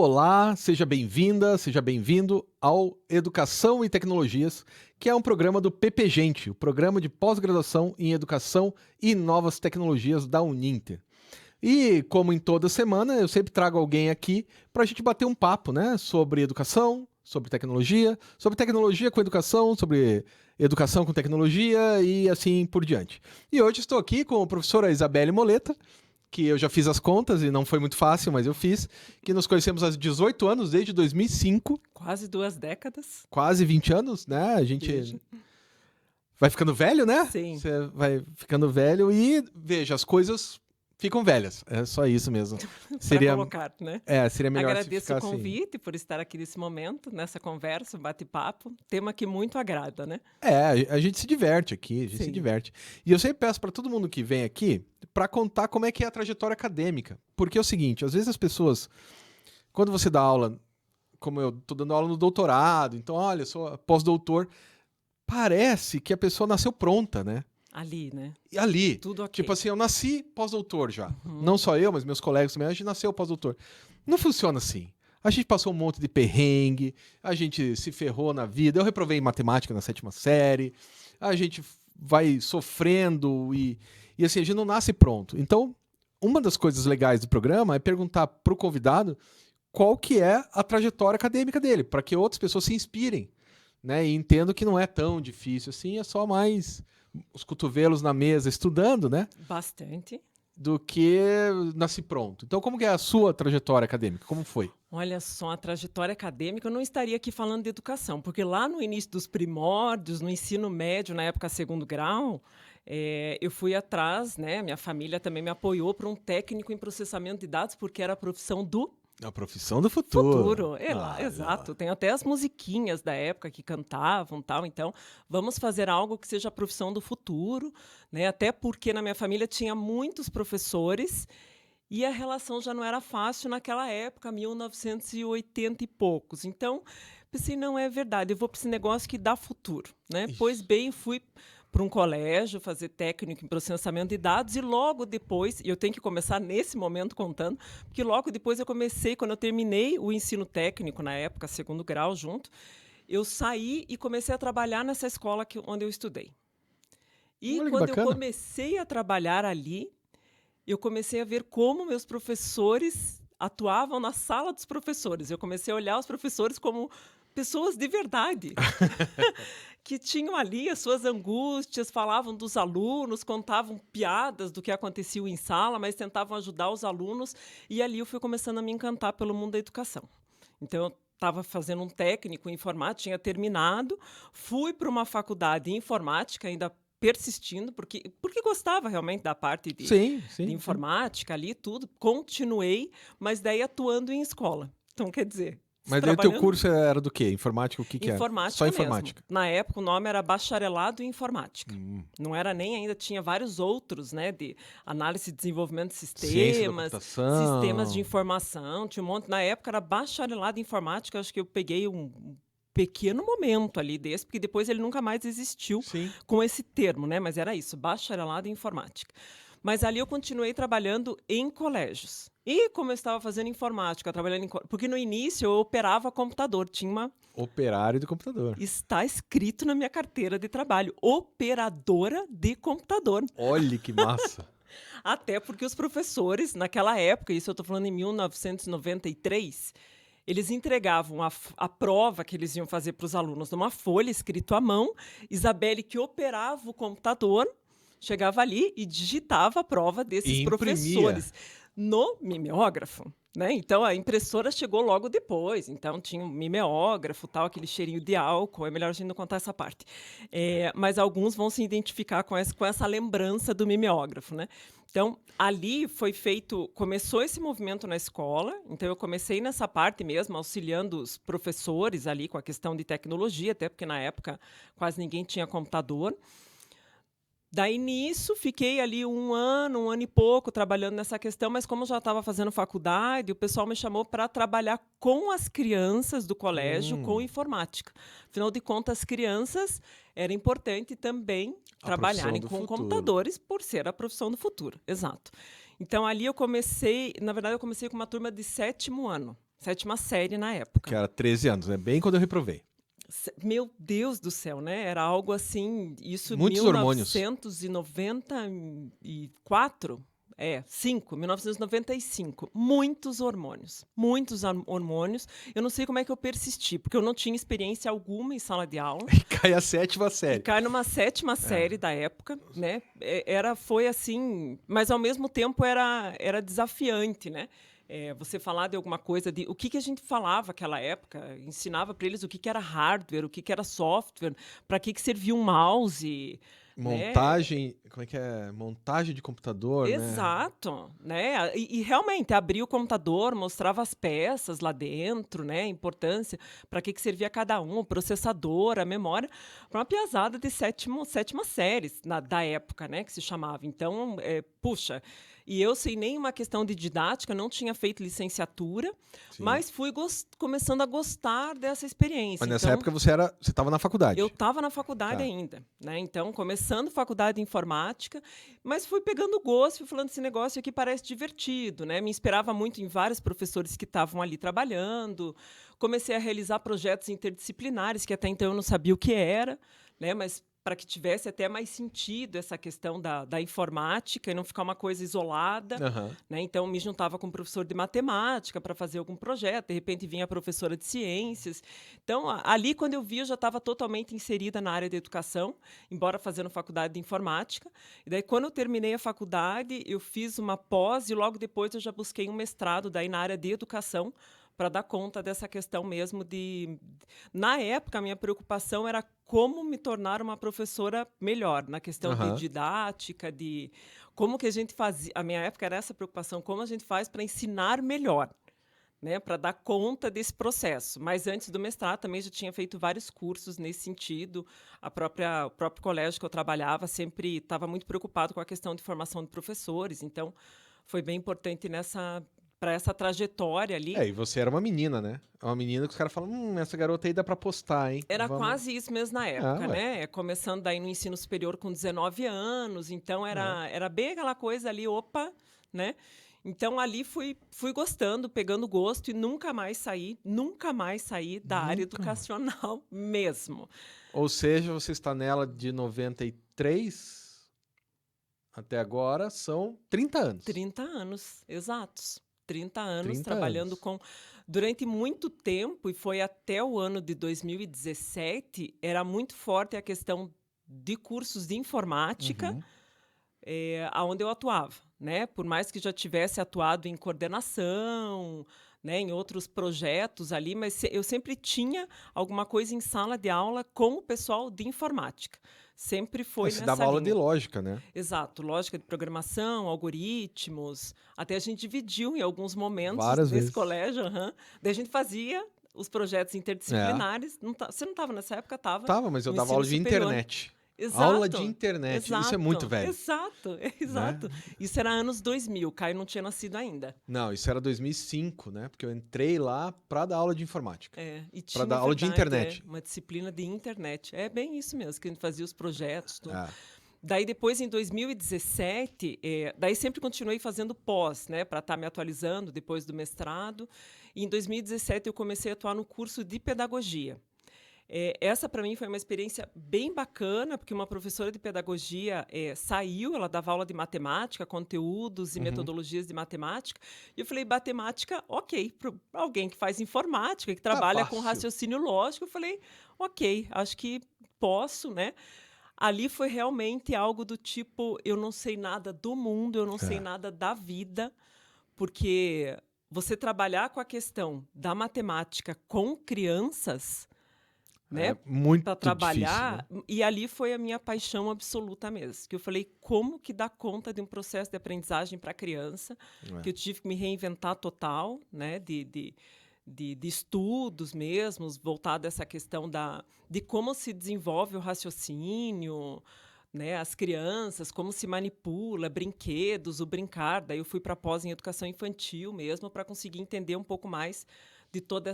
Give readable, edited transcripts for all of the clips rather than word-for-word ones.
Olá, seja bem-vinda, seja bem-vindo ao Educação e Tecnologias, que é um programa do PPGente, o Programa de Pós-Graduação em Educação e Novas Tecnologias da Uninter. E, como em toda semana, eu sempre trago alguém aqui para a gente bater um papo, né, sobre educação, sobre tecnologia com educação, sobre educação com tecnologia e assim por diante. E hoje estou aqui com a professora Isabelle Moleta, que eu já fiz as contas e não foi muito fácil, mas eu fiz, que nos conhecemos há 18 anos, desde 2005. Quase 2 décadas. Quase 20 anos, né? A gente Veja. vai ficando velho, né? Sim. Você vai ficando velho e, veja, as coisas ficam velhas. É só isso mesmo. Para colocar, né? Seria melhor Agradeço se o ficar assim. convite por estar aqui nesse momento, nessa conversa, um bate-papo. Tema que muito agrada, né? A gente se diverte aqui, a gente se Sim. diverte. E eu sempre peço para todo mundo que vem aqui para contar como é que é a trajetória acadêmica. Porque é o seguinte, às vezes as pessoas, quando você dá aula, como eu tô dando aula no doutorado, então, olha, sou pós-doutor, parece que a pessoa nasceu pronta, né? Ali, né? E ali, Tudo ok. tipo assim, eu nasci pós-doutor já. Não só eu, mas meus colegas também, a gente nasceu pós-doutor. Não funciona assim. A gente passou um monte de perrengue, a gente se ferrou na vida. Eu reprovei em matemática na 7ª série, a gente vai sofrendo e assim, a gente não nasce pronto. Então, uma das coisas legais do programa é perguntar pro convidado qual que é a trajetória acadêmica dele, para que outras pessoas se inspirem, né? E entendam que não é tão difícil assim, é só mais os cotovelos na mesa estudando, né? Bastante. Do que nasci pronto. Então, como que é a sua trajetória acadêmica? Como foi? Olha só, a trajetória acadêmica, eu não estaria aqui falando de educação, porque lá no início dos primórdios, no ensino médio, na época 2º grau, eu fui atrás, né? Minha família também me apoiou para um técnico em processamento de dados, porque era a profissão do A profissão do futuro. Exato. Tem até as musiquinhas da época que cantavam, tal. Então, vamos fazer algo que seja a profissão do futuro, né? Até porque na minha família tinha muitos professores e a relação já não era fácil naquela época, 1980 e poucos. Então, pensei, não é verdade, eu vou para esse negócio que dá futuro, né? Isso. Pois bem, fui para um colégio fazer técnico em processamento de dados e logo depois, e eu tenho que começar nesse momento contando, porque logo depois eu comecei, quando eu terminei o ensino técnico, na época, 2º grau junto, eu saí e comecei a trabalhar nessa escola onde eu estudei. E Olha que quando eu bacana. comecei a trabalhar ali, eu comecei a ver como meus professores atuavam na sala dos professores. Eu comecei a olhar os professores como pessoas de verdade, que tinham ali as suas angústias, falavam dos alunos, contavam piadas do que acontecia em sala, mas tentavam ajudar os alunos. E ali eu fui começando a me encantar pelo mundo da educação. Então, eu estava fazendo um técnico em informática, tinha terminado, fui para uma faculdade de informática, ainda persistindo, porque gostava realmente da parte Sim. de informática ali, tudo. Continuei, mas daí atuando em escola. Então, quer dizer, Mas daí o teu trabalhando curso era do quê? Informática, o que era? Só informática mesmo. informática. Na época, o nome era bacharelado em informática. Não era nem ainda, tinha vários outros, né, de análise e desenvolvimento de Ciência da sistemas, computação. sistemas de informação, tinha um monte. Na época era bacharelado em informática, acho que eu peguei um pequeno momento ali desse, porque depois ele nunca mais existiu Sim. com esse termo, né, mas era isso, bacharelado em informática. Mas ali eu continuei trabalhando em colégios. E como eu estava fazendo informática, trabalhando porque no início eu operava computador, tinha uma Operário do computador. está escrito na minha carteira de trabalho, operadora de computador. Olha que massa. Até porque os professores, naquela época, isso eu estou falando em 1993, eles entregavam a prova que eles iam fazer para os alunos numa folha, escrito à mão. Isabelle, que operava o computador, chegava ali e digitava a prova desses E imprimia. professores no mimeógrafo. Né? Então, a impressora chegou logo depois. Então, tinha um mimeógrafo, tal, aquele cheirinho de álcool. É melhor a gente não contar essa parte. Mas alguns vão se identificar com essa lembrança do mimeógrafo. Né? Então, ali começou esse movimento na escola. Então, eu comecei nessa parte mesmo, auxiliando os professores ali com a questão de tecnologia, até porque na época quase ninguém tinha computador. Daí, nisso, fiquei ali um ano e pouco trabalhando nessa questão, mas como eu já estava fazendo faculdade, o pessoal me chamou para trabalhar com as crianças do colégio, com informática. Afinal de contas, as crianças era importante também trabalharem com computadores, por ser a profissão do futuro. Exato. Então, ali eu comecei com uma turma de 7º ano. sétima série na época. Que era 13 anos, né? Bem quando eu reprovei. Meu Deus do céu, né? Era algo assim, isso em Muitos hormônios. 1994, 1995. Muitos hormônios, hormônios. Eu não sei como é que eu persisti, porque eu não tinha experiência alguma em sala de aula. E cai a sétima E série. cai numa sétima série da época, né? Foi assim, mas ao mesmo tempo era desafiante, né? Você falar de alguma coisa, de o que a gente falava naquela época, ensinava para eles o que era hardware, o que era software, para que servia um mouse, né? Montagem, como é que é? Montagem de computador, né? Exato, né? E realmente abria o computador, mostrava as peças lá dentro, né? A importância, para que servia cada um, o processador, a memória, para uma piazada de sétima série da época, né? Que se chamava. Então, puxa, e eu sem nenhuma questão de didática, não tinha feito licenciatura, Sim. mas fui começando a gostar dessa experiência. Mas nessa Então, época você estava na faculdade. eu estava na faculdade Tá. ainda, né? Então, começando faculdade de informática, mas fui pegando gosto, fui falando, esse negócio aqui parece divertido, né? Me inspirava muito em vários professores que estavam ali trabalhando. Comecei a realizar projetos interdisciplinares, que até então eu não sabia o que era, né? Mas para que tivesse até mais sentido essa questão da informática e não ficar uma coisa isolada. Aham. Né? Então, me juntava com um professor de matemática para fazer algum projeto, de repente vinha a professora de ciências. Então, ali, quando eu vi, eu já estava totalmente inserida na área de educação, embora fazendo faculdade de informática. E daí, quando eu terminei a faculdade, eu fiz uma pós e logo depois eu já busquei um mestrado daí na área de educação, para dar conta dessa questão mesmo de... Na época, a minha preocupação era como me tornar uma professora melhor, na questão de Aham. didática, de como que a gente fazia. A minha época era essa preocupação, como a gente faz para ensinar melhor, né, para dar conta desse processo. Mas antes do mestrado também já tinha feito vários cursos nesse sentido. O próprio colégio que eu trabalhava sempre estava muito preocupado com a questão de formação de professores, então foi bem importante para essa trajetória ali. E você era uma menina, né? Uma menina que os caras falam, essa garota aí dá pra postar, hein? Era Vamos... quase isso mesmo na época, ué. né? Começando daí no ensino superior com 19 anos, então era bem aquela coisa ali, opa, né? Então ali fui gostando, pegando gosto e nunca mais saí da área educacional mesmo. Ou seja, você está nela de 93 até agora, são 30 anos. 30 anos, exatos. 30 anos 30 trabalhando anos. com... Durante muito tempo, e foi até o ano de 2017, era muito forte a questão de cursos de informática, Uhum. aonde eu atuava, né? Por mais que já tivesse atuado em coordenação, né, em outros projetos ali, mas eu sempre tinha alguma coisa em sala de aula com o pessoal de informática. Sempre foi Você nessa dava aula de linha. lógica, né? Exato, lógica de programação, algoritmos. Até a gente dividiu em alguns momentos Várias nesse vezes. colégio. Daí a gente fazia os projetos interdisciplinares. Você não estava nessa época? Estava. Tava, mas eu no dava aula ensino de superior. internet. Exato. Aula de internet. Isso é Exato, muito velho. Exato. Isso era anos 2000. Caio não tinha nascido ainda. Não, isso era 2005, né? Porque eu entrei lá pra dar aula de informática. E tinha, dar aula de internet. uma disciplina de internet. É bem isso mesmo, que a gente fazia os projetos, tudo. Ah, Daí depois, em 2017, daí sempre continuei fazendo pós, né, para estar me atualizando depois do mestrado. E em 2017 eu comecei a atuar no curso de pedagogia. Essa, para mim, foi uma experiência bem bacana, porque uma professora de pedagogia saiu, ela dava aula de matemática, conteúdos e metodologias de matemática, e eu falei, matemática, ok, para alguém que faz informática, que trabalha com fácil. raciocínio lógico, eu falei, ok, acho que posso, né? Ali foi realmente algo do tipo, eu não sei nada do mundo, eu não sei nada da vida, porque você trabalhar com a questão da matemática com crianças, né, é muito para trabalhar, difícil, né? e ali foi a minha paixão absoluta mesmo, que eu falei, como que dá conta de um processo de aprendizagem para criança, que eu tive que me reinventar total, né, de estudos mesmos, voltado a essa questão de como se desenvolve o raciocínio, né, as crianças, como se manipula, brinquedos, o brincar. Daí eu fui para pós em educação infantil mesmo, para conseguir entender um pouco mais de todo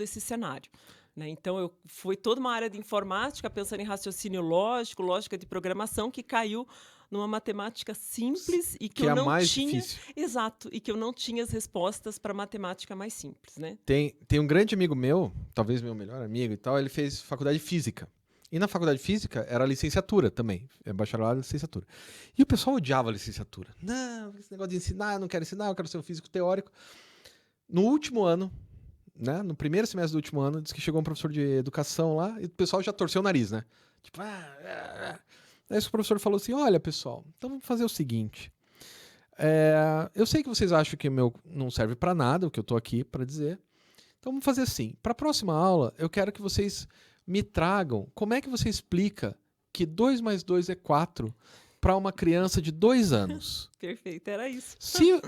esse cenário. né? Então, foi toda uma área de informática, pensando em raciocínio lógico, lógica de programação, que caiu numa matemática simples e que Que é eu a não mais tinha... difícil. Exato, e que eu não tinha as respostas para matemática mais simples, né? Tem um grande amigo meu, talvez meu melhor amigo e tal, ele fez faculdade de física. E na faculdade de física era licenciatura também, é bacharelado e licenciatura. E o pessoal odiava a licenciatura. Não, esse negócio de ensinar, eu não quero ensinar, eu quero ser um físico teórico. No último ano, né, no primeiro semestre do último ano, disse que chegou um professor de educação lá e o pessoal já torceu o nariz, né? Tipo, Aí o professor falou assim, olha, pessoal, então vamos fazer o seguinte. Eu sei que vocês acham que o meu não serve para nada, o que eu tô aqui para dizer. Então vamos fazer assim. Para a próxima aula, eu quero que vocês me tragam como é que você explica que 2 mais 2 é 4 para uma criança de 2 anos. Perfeito, era isso. Se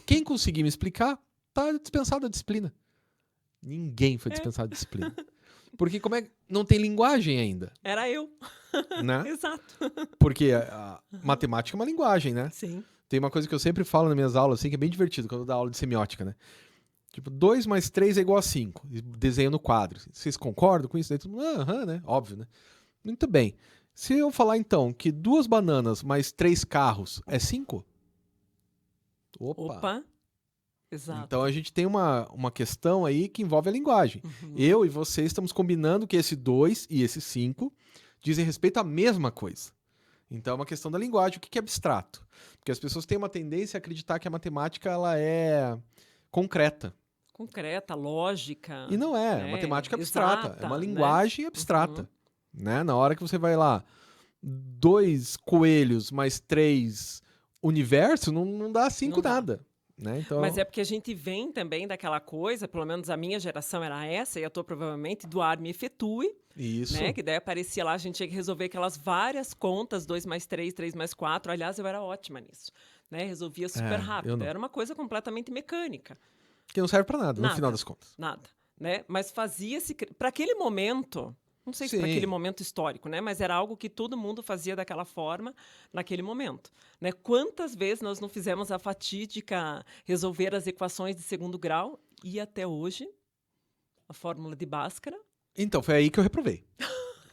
quem conseguir me explicar, tá dispensado a disciplina. Ninguém foi dispensado de disciplina. Porque não tem linguagem ainda, Era eu. né? Exato. Porque a matemática é uma linguagem, né? Sim. Tem uma coisa que eu sempre falo nas minhas aulas, assim, que é bem divertido, quando eu dou aula de semiótica, né? Tipo, 2 mais 3 é igual a 5. Desenho no quadro. Vocês concordam com isso? Daí todo mundo, aham, né? Óbvio, né? Muito bem. Se eu falar, então, que 2 bananas mais 3 carros é 5? Opa. Exato. Então a gente tem uma questão aí que envolve a linguagem. Eu e você estamos combinando que esse 2 e esse 5 dizem respeito à mesma coisa. Então é uma questão da linguagem, o que é abstrato. Porque as pessoas têm uma tendência a acreditar que a matemática ela é concreta. Concreta, lógica. E não é, né? matemática abstrata. Exata, É uma linguagem né? abstrata. Né? Na hora que você vai lá, 2 coelhos mais 3 universo, não dá 5 Não dá. nada. Né? Então... Mas é porque a gente vem também daquela coisa, pelo menos a minha geração era essa, e a tua provavelmente, do Arme Efetue. Isso. Né? Que daí aparecia lá, a gente tinha que resolver aquelas várias contas, 2 mais 3, 3 mais 4. Aliás, eu era ótima nisso. Né? Resolvia super rápido. Era uma coisa completamente mecânica. Que não serve para nada, no final das contas. Nada. Né? Mas fazia-se... Para aquele momento... Não sei se para aquele momento histórico, né? Mas era algo que todo mundo fazia daquela forma naquele momento. Né? Quantas vezes nós não fizemos a fatídica resolver as equações de segundo grau e até hoje a fórmula de Bhaskara? Então, foi aí que eu reprovei.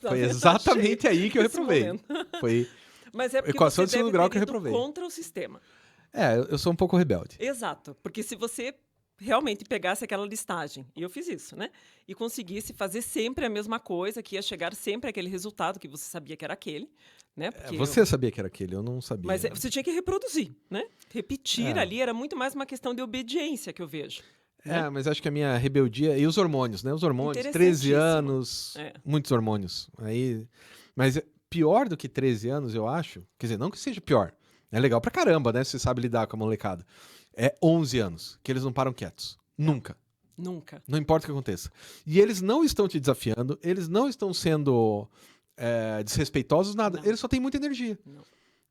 Foi exatamente aí que eu reprovei. Foi Mas é porque equação você de segundo grau que eu reprovei. Contra o sistema. Eu sou um pouco rebelde. Exato, porque se você realmente pegasse aquela listagem, e eu fiz isso, né? E conseguisse fazer sempre a mesma coisa, que ia chegar sempre àquele resultado que você sabia que era aquele, né? Você sabia que era aquele, eu não sabia. Mas você tinha que reproduzir, né? Repetir ali era muito mais uma questão de obediência que eu vejo. Né? Mas acho que a minha rebeldia... E os hormônios, né? Os hormônios, 13 anos, muitos hormônios. Mas pior do que 13 anos, eu acho... Quer dizer, não que seja pior. É legal pra caramba, né? Se você sabe lidar com a molecada. É 11 anos, que eles não param quietos. Nunca. Nunca. Não importa o que aconteça. E eles não estão te desafiando, eles não estão sendo desrespeitosos, nada. Eles só têm muita energia. Não.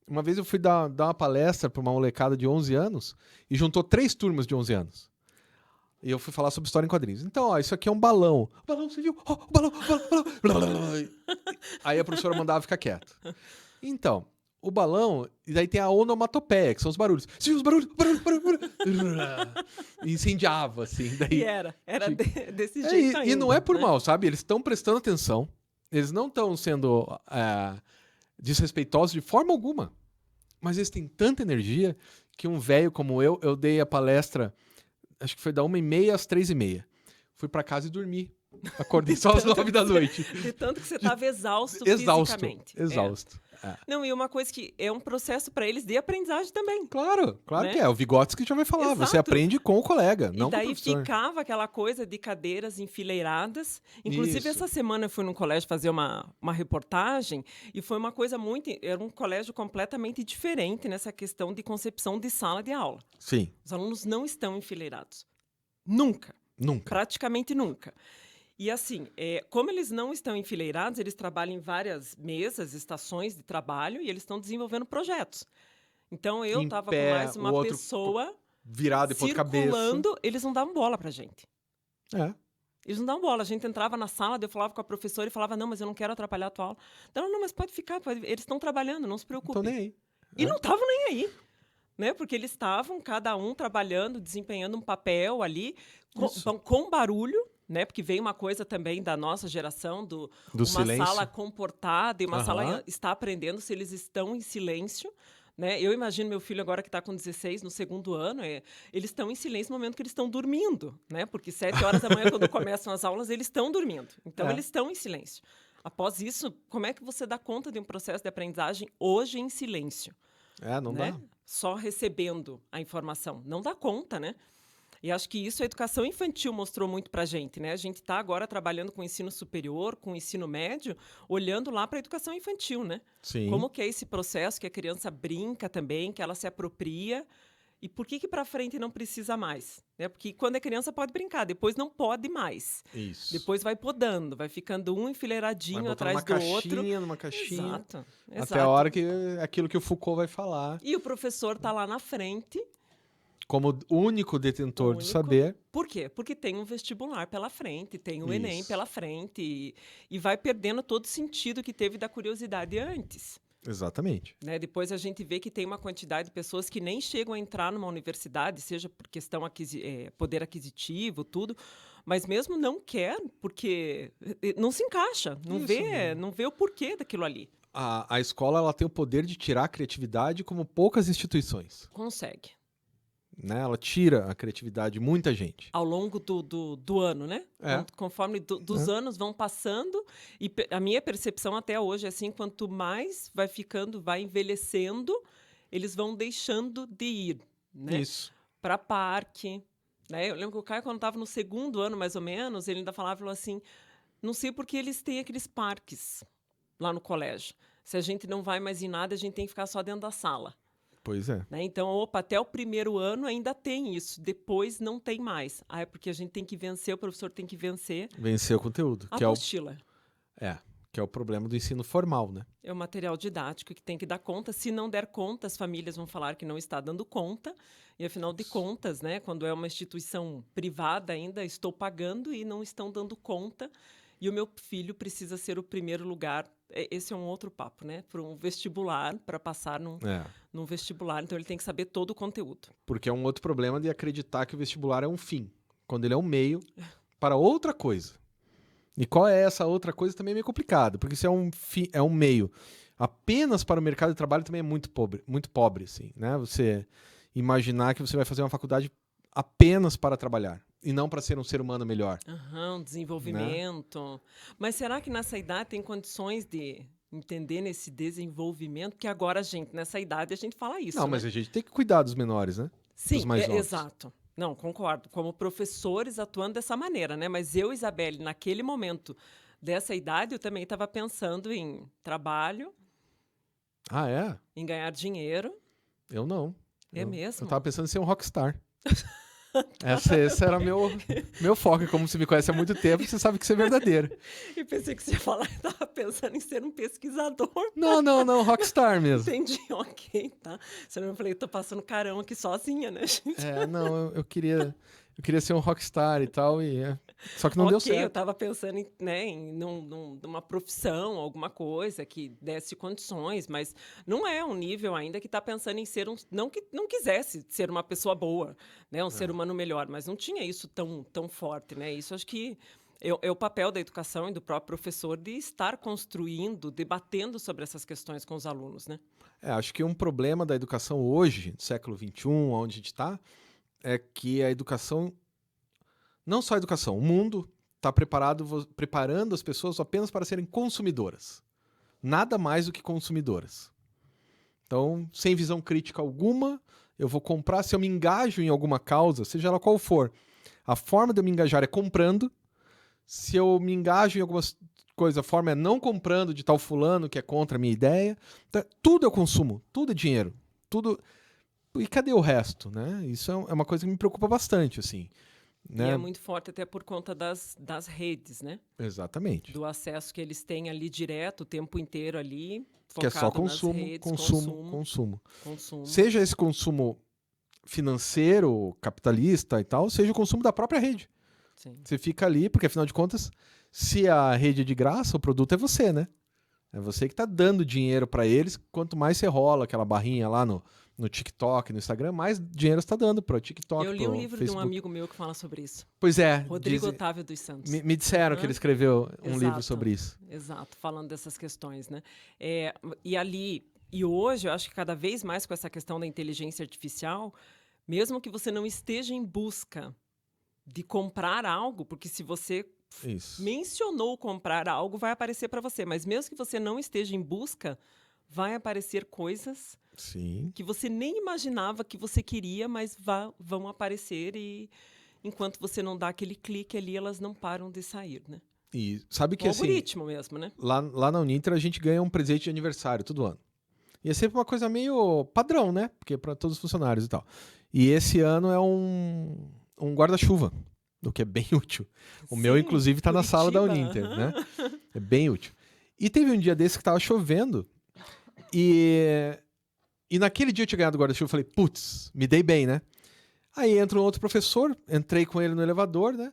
Uma vez eu fui dar uma palestra para uma molecada de 11 anos e juntou 3 turmas de 11 anos. E eu fui falar sobre história em quadrinhos. Então, ó, isso aqui é um balão. O balão, você viu? Oh, o balão, balão. Aí a professora mandava ficar quieto. Então... O balão, e daí tem a onomatopeia, que são os barulhos. Sim, os barulhos, barulho. E incendiava, assim. Daí, e era desse jeito ainda. E não é por né? mal, sabe? Eles estão prestando atenção, eles não estão sendo desrespeitosos de forma alguma. Mas eles têm tanta energia que um velho como eu dei a palestra, acho que foi da 1h30 às 3h30. Fui pra casa e dormi. Acordei só às 9 da noite. De tanto que você estava exausto fisicamente. Exausto. Não, e uma coisa que é um processo para eles de aprendizagem também. Claro né? que é. O Vygotsky já vai falar. Exato. Você aprende com o colega, não com o daí professor. ficava aquela coisa de cadeiras enfileiradas. Inclusive, Isso. essa semana eu fui num colégio fazer uma reportagem e foi uma coisa muito... Era um colégio completamente diferente nessa questão de concepção de sala de aula. Sim. Os alunos não estão enfileirados. Nunca. Praticamente nunca. E assim, como eles não estão enfileirados, eles trabalham em várias mesas, estações de trabalho, e eles estão desenvolvendo projetos. Então, eu estava com mais uma pessoa virado e circulando, cabeça. Eles não davam bola pra gente. Eles não davam bola. A gente entrava na sala, eu falava com a professora e falava, não, mas eu não quero atrapalhar a tua aula. Não, mas pode ficar, eles estão trabalhando, não se preocupe. Não estão nem aí. E não estavam nem aí. Né? Porque eles estavam, cada um trabalhando, desempenhando um papel ali, com barulho, né? Porque vem uma coisa também da nossa geração, Do uma silêncio. sala comportada e uma Aham. sala está aprendendo se eles estão em silêncio, né? Eu imagino meu filho agora que está com 16, no segundo ano, eles estão em silêncio no momento que eles estão dormindo, né? Porque 7 horas da manhã, quando começam as aulas, eles estão dormindo. Então, É. eles estão em silêncio. Após isso, como é que você dá conta de um processo de aprendizagem hoje em silêncio? Não Né? dá. Só recebendo a informação. Não dá conta, né? E acho que isso a educação infantil mostrou muito para a gente, né? A gente está agora trabalhando com o ensino superior, com o ensino médio, olhando lá para a educação infantil, né? Sim. Como que é esse processo que a criança brinca também, que ela se apropria, e por que para frente não precisa mais? Né? Porque quando é criança pode brincar, depois não pode mais. Isso. Depois vai podando, vai ficando um Vai enfileiradinho botando atrás numa do outro. caixinha, numa caixinha. Exato, Até a exato. hora que aquilo que o Foucault vai falar, E o professor está lá na frente. como único detentor do Único. saber. Por quê? Porque tem um vestibular pela frente, tem o Enem Isso. pela frente e vai perdendo todo o sentido que teve da curiosidade antes. Exatamente. Né? Depois a gente vê que tem uma quantidade de pessoas que nem chegam a entrar numa universidade, seja por questão poder aquisitivo, tudo, mas mesmo não quer, porque não se encaixa, não vê o porquê daquilo ali. A escola ela tem o poder de tirar a criatividade como poucas instituições. Consegue. Né? Ela tira a criatividade de muita gente. Ao longo do ano, né? É. Conforme dos anos vão passando, e a minha percepção até hoje é assim, quanto mais vai ficando, vai envelhecendo, eles vão deixando de ir, né? Isso. Para parque, né? Eu lembro que o Caio, quando estava no segundo ano, mais ou menos, ele ainda falava assim, não sei por que eles têm aqueles parques lá no colégio. Se a gente não vai mais em nada, a gente tem que ficar só dentro da sala. Pois é. Né? Então, até o primeiro ano ainda tem isso, depois não tem mais. É porque a gente tem que vencer, o professor tem que vencer Vencer o conteúdo. a Que apostila. é o problema do ensino formal, né? É o material didático que tem que dar conta. Se não der conta, as famílias vão falar que não está dando conta. E, afinal de contas, né, quando é uma instituição privada ainda, estou pagando e não estão dando conta. E o meu filho precisa ser o primeiro lugar. Esse é um outro papo, né? Para um vestibular, para passar num vestibular. Então, ele tem que saber todo o conteúdo. Porque é um outro problema de acreditar que o vestibular é um fim, quando ele é um meio para outra coisa. E qual é essa outra coisa também é meio complicado, porque se é um meio apenas para o mercado de trabalho também é muito pobre, assim, né? Você imaginar que você vai fazer uma faculdade apenas para trabalhar e não para ser um ser humano melhor. Desenvolvimento. Né? Mas será que nessa idade tem condições de entender nesse desenvolvimento? Porque agora, nessa idade, a gente fala isso. Não, né? mas a gente tem que cuidar dos menores, né? Sim, dos mais novos. Exato. Não, concordo. Como professores atuando dessa maneira, né? Mas eu, Isabelle, naquele momento dessa idade, eu também estava pensando em trabalho. Ah, é? Em ganhar dinheiro. Não. É mesmo? Eu tava pensando em ser um rockstar. Esse era meu foco. Como você me conhece há muito tempo, você sabe que isso é verdadeiro. E pensei que você ia falar que estava pensando em ser um pesquisador. Não, rockstar mesmo. Entendi, ok, tá. Senão eu falei, tô passando carão aqui sozinha, né, gente? Eu queria ser um rockstar e tal, só que não deu certo. Eu tava pensando em numa profissão, alguma coisa que desse condições, mas não é um nível ainda que tá pensando em ser não que não quisesse ser uma pessoa boa, né, um ser humano melhor, mas não tinha isso tão forte, né? Isso acho que é o papel da educação e do próprio professor de estar construindo, debatendo sobre essas questões com os alunos, né? Acho que um problema da educação hoje, no século XXI, onde a gente está, é que a educação, não só a educação, o mundo está preparando as pessoas apenas para serem consumidoras. Nada mais do que consumidoras. Então, sem visão crítica alguma, eu vou comprar, se eu me engajo em alguma causa, seja ela qual for, a forma de eu me engajar é comprando. Se eu me engajo em alguma coisa, a forma é não comprando de tal fulano que é contra a minha ideia. Então, tudo eu consumo, tudo é dinheiro, tudo. E cadê o resto, né? Isso é uma coisa que me preocupa bastante, assim. Né? E é muito forte até por conta das redes, né? Exatamente. Do acesso que eles têm ali direto, o tempo inteiro ali, focado que é só consumo, nas redes, consumo. Consumo. Seja esse consumo financeiro, capitalista e tal, seja o consumo da própria rede. Sim. Você fica ali, porque afinal de contas, se a rede é de graça, o produto é você, né? É você que tá dando dinheiro para eles. Quanto mais você rola aquela barrinha lá no TikTok, no Instagram, mais dinheiro você tá dando para o TikTok, Eu li para um o livro de um Facebook. amigo meu que fala sobre isso. Pois é, Rodrigo Otávio dos Santos. me disseram que ele escreveu um livro sobre isso. Exato, falando dessas questões, né? E hoje eu acho que cada vez mais com essa questão da inteligência artificial, mesmo que você não esteja em busca de comprar algo, porque se você Isso. mencionou comprar algo, vai aparecer para você, mas mesmo que você não esteja em busca, vai aparecer coisas Sim. que você nem imaginava que você queria, mas vão aparecer e enquanto você não dá aquele clique ali, elas não param de sair, né? E sabe que O assim, algoritmo mesmo, né? lá na Uninter a gente ganha um presente de aniversário todo ano. E é sempre uma coisa meio padrão, né? Porque é para todos os funcionários e tal. E esse ano é um guarda-chuva, o que é bem útil. O meu, Sim, inclusive, tá na sala da Curitiba, Uninter, aham. né? É bem útil. E teve um dia desse que tava chovendo e naquele dia eu tinha ganhado o guarda-chuva e falei, putz, me dei bem, né? Aí entra um outro professor, entrei com ele no elevador, né?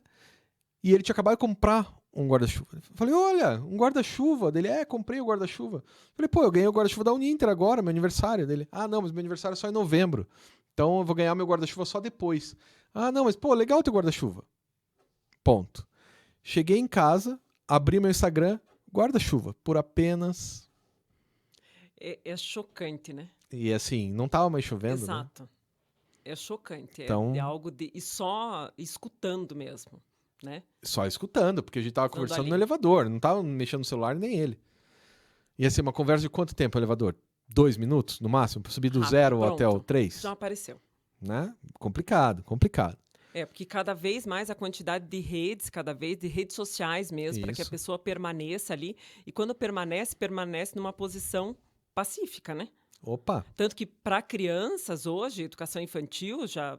E ele tinha acabado de comprar um guarda-chuva. Falei, olha, um guarda-chuva. Dele, comprei o guarda-chuva. Falei, pô, eu ganhei o guarda-chuva da Uninter agora, meu aniversário. Dele, não, mas meu aniversário é só em novembro. Então eu vou ganhar meu guarda-chuva só depois. Não, mas pô, legal teu guarda-chuva. Ponto. Cheguei em casa, abri meu Instagram, guarda-chuva, por apenas... É chocante, né? E assim, não tava mais chovendo, né? Exato. É chocante. Então, É algo de. E só escutando mesmo, né? só escutando, porque a gente tava Estando conversando ali. no elevador, não tava mexendo no celular nem ele. Ia ser uma conversa de quanto tempo o elevador? 2 minutos, no máximo, pra subir do Rápido, 0 até o pronto. 3? Já apareceu. Né? Complicado, complicado. Porque cada vez mais a quantidade de redes, cada vez de redes sociais mesmo, para que a Isso. pessoa permaneça ali. E quando permanece numa posição pacífica, né? Opa, Tanto que para crianças hoje, educação infantil já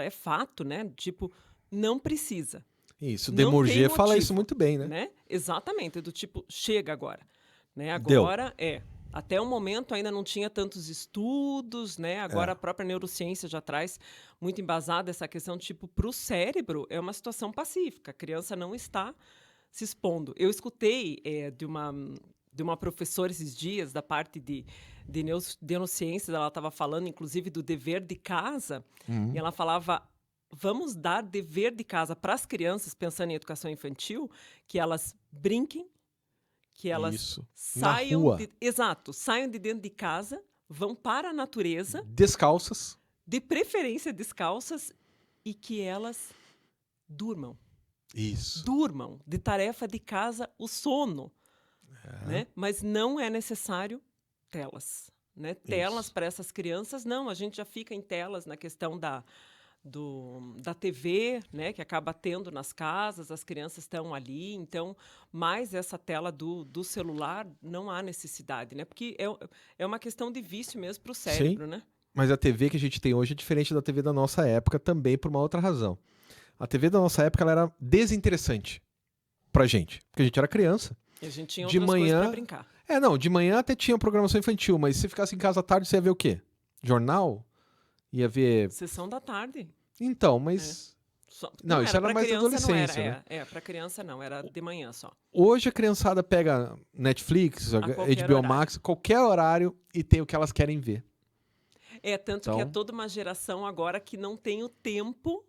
é fato, né? Tipo, não precisa. isso. Não Demurger tem fala isso motivo, muito bem, né? né? Exatamente, do tipo, chega agora. Né? Deu. Agora até o momento ainda não tinha tantos estudos, né? Agora a própria neurociência já traz muito embasada essa questão, tipo, para o cérebro é uma situação pacífica. A criança não está se expondo. Eu escutei de uma professora esses dias, da parte de neurociências, ela estava falando, inclusive, do dever de casa, e ela falava, vamos dar dever de casa para as crianças, pensando em educação infantil, que elas brinquem, que elas Isso. saiam Na rua. saiam de dentro de casa, vão para a natureza, Descalças. de preferência descalças, e que elas durmam. Isso. Durmam, de tarefa de casa, o sono. Né? Mas não é necessário telas. Né? Telas para essas crianças, não. A gente já fica em telas na questão da TV, né? Que acaba tendo nas casas, as crianças estão ali. Então, mais essa tela do celular, não há necessidade. Né? Porque é uma questão de vício mesmo para o cérebro. Sim. Né? Mas a TV que a gente tem hoje é diferente da TV da nossa época também por uma outra razão. A TV da nossa época ela era desinteressante pra gente, porque a gente era criança. E a gente tinha De outras coisas manhã- para brincar. De manhã até tinha programação infantil, mas se você ficasse em casa à tarde, você ia ver o quê? Jornal? Ia ver... Sessão da tarde. Então, mas... Não, isso era pra mais criança, adolescência, não né? era. Para criança não, era de manhã só. Hoje a criançada pega Netflix, qualquer HBO horário. Max, qualquer horário e tem o que elas querem ver. Tanto que é Então- toda uma geração agora que não tem o tempo,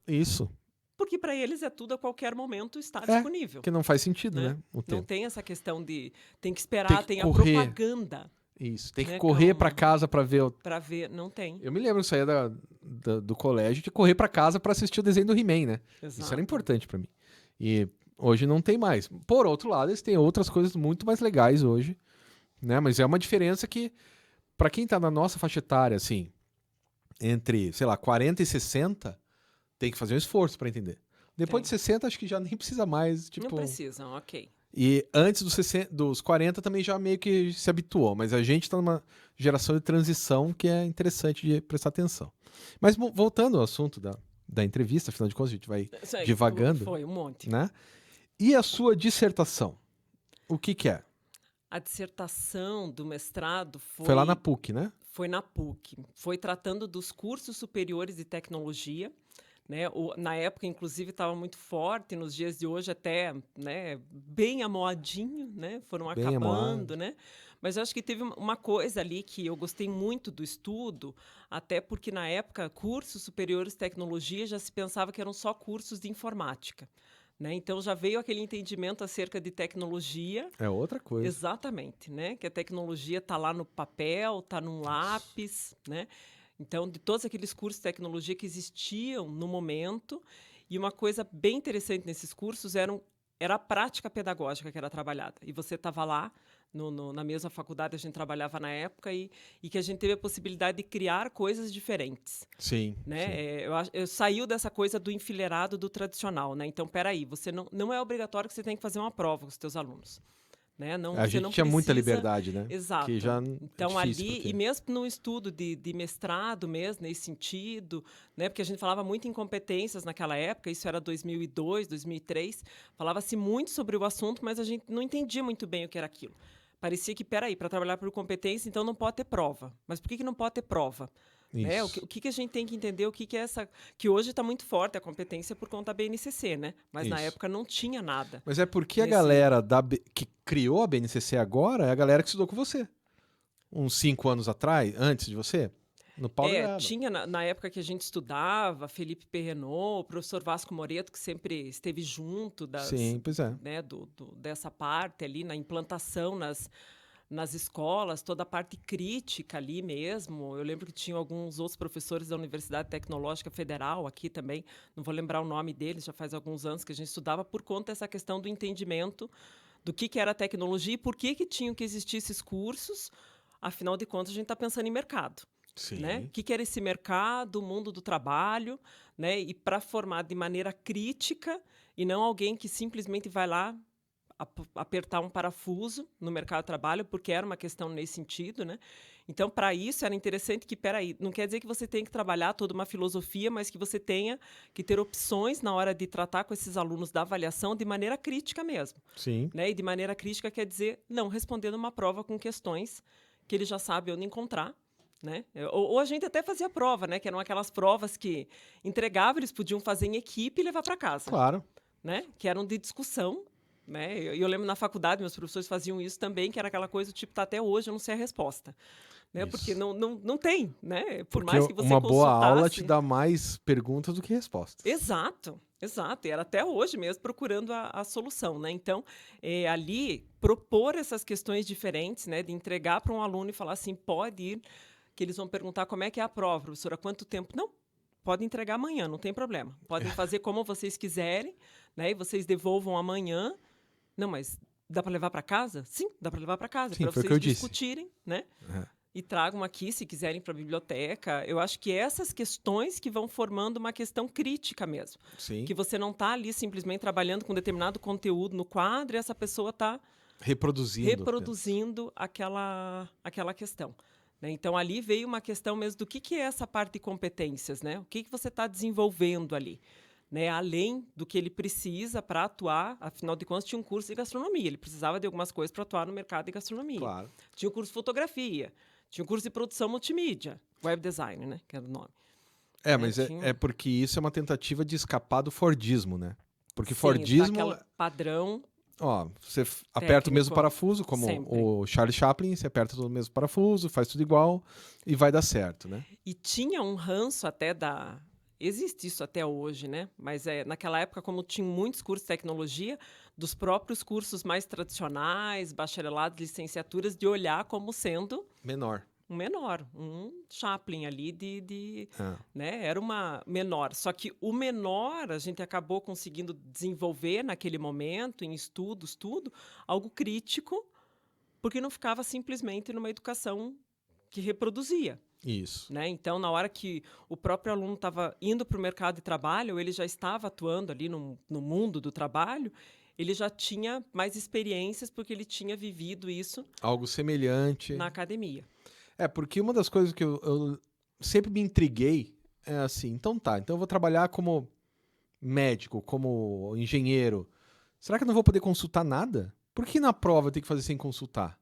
Isso, porque para eles é tudo a qualquer momento está É, disponível. que não faz sentido, Né? né? O Não tempo. tem essa questão de tem que esperar, que tem a correr. propaganda Isso, tem que né, correr como- pra casa pra ver. para ver, não tem. Eu me lembro que saía do colégio de correr pra casa pra assistir o desenho do He-Man, né? Isso Exato. era importante pra mim. E hoje não tem mais. Por outro lado, eles têm outras coisas muito mais legais hoje, né? Mas é uma diferença que, pra quem tá na nossa faixa etária, assim, entre, sei lá, 40 e 60, tem que fazer um esforço pra entender. Depois Tem. de 60, acho que já nem precisa mais, tipo... Não precisam, ok. E antes dos 40 também já meio que se habituou, mas a gente tá numa geração de transição que é interessante de prestar atenção. Mas voltando ao assunto da entrevista, afinal de contas a gente vai, Isso aí, divagando. Foi um monte. né? E a sua dissertação? O que é? A dissertação do mestrado Foi lá na PUC, né? Foi na PUC. Foi tratando dos cursos superiores de tecnologia, né? Na época, inclusive, estava muito forte, nos dias de hoje até, né, bem amoadinho, né? Foram Bem acabando, amoado. né? Mas eu acho que teve uma coisa ali que eu gostei muito do estudo, até porque na época, cursos superiores de tecnologia já se pensava que eram só cursos de informática, né? Então já veio aquele entendimento acerca de tecnologia. É outra coisa. Exatamente, né? Que a tecnologia está lá no papel, está num Isso. lápis, né? Então, de todos aqueles cursos de tecnologia que existiam no momento, e uma coisa bem interessante nesses cursos era a prática pedagógica que era trabalhada. E você estava lá, na mesma faculdade, a gente trabalhava na época, e que a gente teve a possibilidade de criar coisas diferentes. Sim, sim. Né? Eu saiu dessa coisa do enfileirado do tradicional, né? Então, peraí, você não é obrigatório que você tenha que fazer uma prova com os seus alunos. Né? Não, A você gente não tinha muita precisa. liberdade, né? Que Exato. já é Então, difícil para ali, e ter. mesmo no estudo de mestrado, mesmo nesse sentido, né? Porque a gente falava muito em competências naquela época, isso era 2002, 2003, falava-se muito sobre o assunto, mas a gente não entendia muito bem o que era aquilo. Parecia que, peraí, para trabalhar por competência, então não pode ter prova. Mas por que não pode ter prova? Né? Isso, O que a gente tem que entender, o que é essa. Que hoje está muito forte a competência por conta da BNCC, né? Mas na isso. época não tinha nada. Mas é porque a Nesse. galera que criou a BNCC agora é a galera que estudou com você. Uns 5 anos atrás, antes de você, no pau da goiaba. Tinha na época que a gente estudava, Felipe Perrenot, o professor Vasco Moreto, que sempre esteve junto Sim, pois é. né, dessa parte ali, na implantação nas escolas, toda a parte crítica ali mesmo. Eu lembro que tinha alguns outros professores da Universidade Tecnológica Federal aqui também, não vou lembrar o nome deles, já faz alguns anos que a gente estudava, por conta dessa questão do entendimento do que era a tecnologia e por que tinham que existir esses cursos. Afinal de contas, a gente está pensando em mercado. Né? O Sim. que era esse mercado, o mundo do trabalho, né? E para formar de maneira crítica e não alguém que simplesmente vai lá apertar um parafuso no mercado de trabalho, porque era uma questão nesse sentido, né? Então, para isso, era interessante que, peraí, não quer dizer que você tem que trabalhar toda uma filosofia, mas que você tenha que ter opções na hora de tratar com esses alunos da avaliação de maneira crítica mesmo. Sim. Né? E de maneira crítica quer dizer não respondendo uma prova com questões que ele já sabe onde encontrar. Né? Ou a gente até fazia prova, né? Que eram aquelas provas que entregava, eles podiam fazer em equipe e levar para casa. Claro. Né? Que eram de discussão. Né? Eu lembro na faculdade, meus professores faziam isso também, que era aquela coisa, tipo, tá até hoje, eu não sei a resposta. Né? Porque não tem, né? Por Porque mais que você uma boa aula consultasse. te dá mais perguntas do que respostas. Exato, exato. E era até hoje mesmo procurando a solução, né? Então, ali, propor essas questões diferentes, né? De entregar para um aluno e falar assim, pode ir, que eles vão perguntar como é que é a prova, professora, quanto tempo? Não, pode entregar amanhã, não tem problema. Podem fazer como vocês quiserem, né? E vocês devolvam amanhã. Não, mas dá para levar para casa? Sim, dá para levar para casa, Sim, para foi o que vocês eu disse. discutirem, né? É. E tragam aqui, se quiserem, para a biblioteca. Eu acho que essas questões que vão formando uma questão crítica mesmo. Sim. Que você não está ali simplesmente trabalhando com determinado conteúdo no quadro e essa pessoa está reproduzindo aquela questão. Né? Então, ali veio uma questão mesmo do que é essa parte de competências, né? O que você está desenvolvendo ali. Né, além do que ele precisa para atuar, afinal de contas, tinha um curso de gastronomia, ele precisava de algumas coisas para atuar no mercado de gastronomia. Claro. Tinha um curso de fotografia, tinha um curso de produção multimídia, web design, né, que era o nome. Mas é porque isso é uma tentativa de escapar do Fordismo, né? Porque Sim, Fordismo... padrão. Ó, você aperta o mesmo Técnico, parafuso, como sempre. o Charlie Chaplin, você aperta o mesmo parafuso, faz tudo igual e vai dar certo, né? E tinha um ranço até existe isso até hoje, né? Mas naquela época, como tinha muitos cursos de tecnologia, dos próprios cursos mais tradicionais, bacharelados, licenciaturas, de olhar como sendo Menor. um menor, um Chaplin ali Ah. né? Era uma menor. Só que o menor a gente acabou conseguindo desenvolver naquele momento, em estudos, tudo, algo crítico, porque não ficava simplesmente numa educação que reproduzia. Isso. Né? Então, na hora que o próprio aluno estava indo para o mercado de trabalho, ele já estava atuando ali no mundo do trabalho, ele já tinha mais experiências porque ele tinha vivido isso Algo semelhante. na academia. Porque uma das coisas que eu sempre me intriguei é assim, então eu vou trabalhar como médico, como engenheiro. Será que eu não vou poder consultar nada? Por que na prova eu tenho que fazer sem consultar?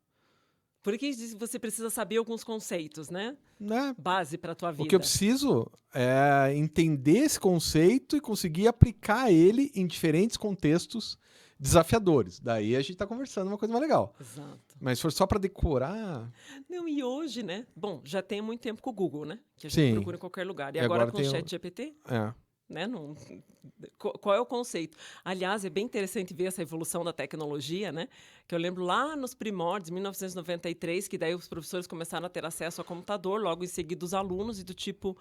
Por que você precisa saber alguns conceitos, né? Né? Base para a tua O que eu vida. preciso é entender esse conceito e conseguir aplicar ele em diferentes contextos desafiadores. Daí a gente tá conversando uma coisa mais legal. Exato. Mas se for só para decorar... Não, e hoje, né? Bom, já tem muito tempo com o Google, né? Que a gente Sim. procura em qualquer lugar. E E agora agora com o tem o- ChatGPT, É. né? Qual é o conceito? Aliás, é bem interessante ver essa evolução da tecnologia, né? Que eu lembro lá nos primórdios, 1993, que daí os professores começaram a ter acesso a computador, logo em seguida os alunos, e do tipo,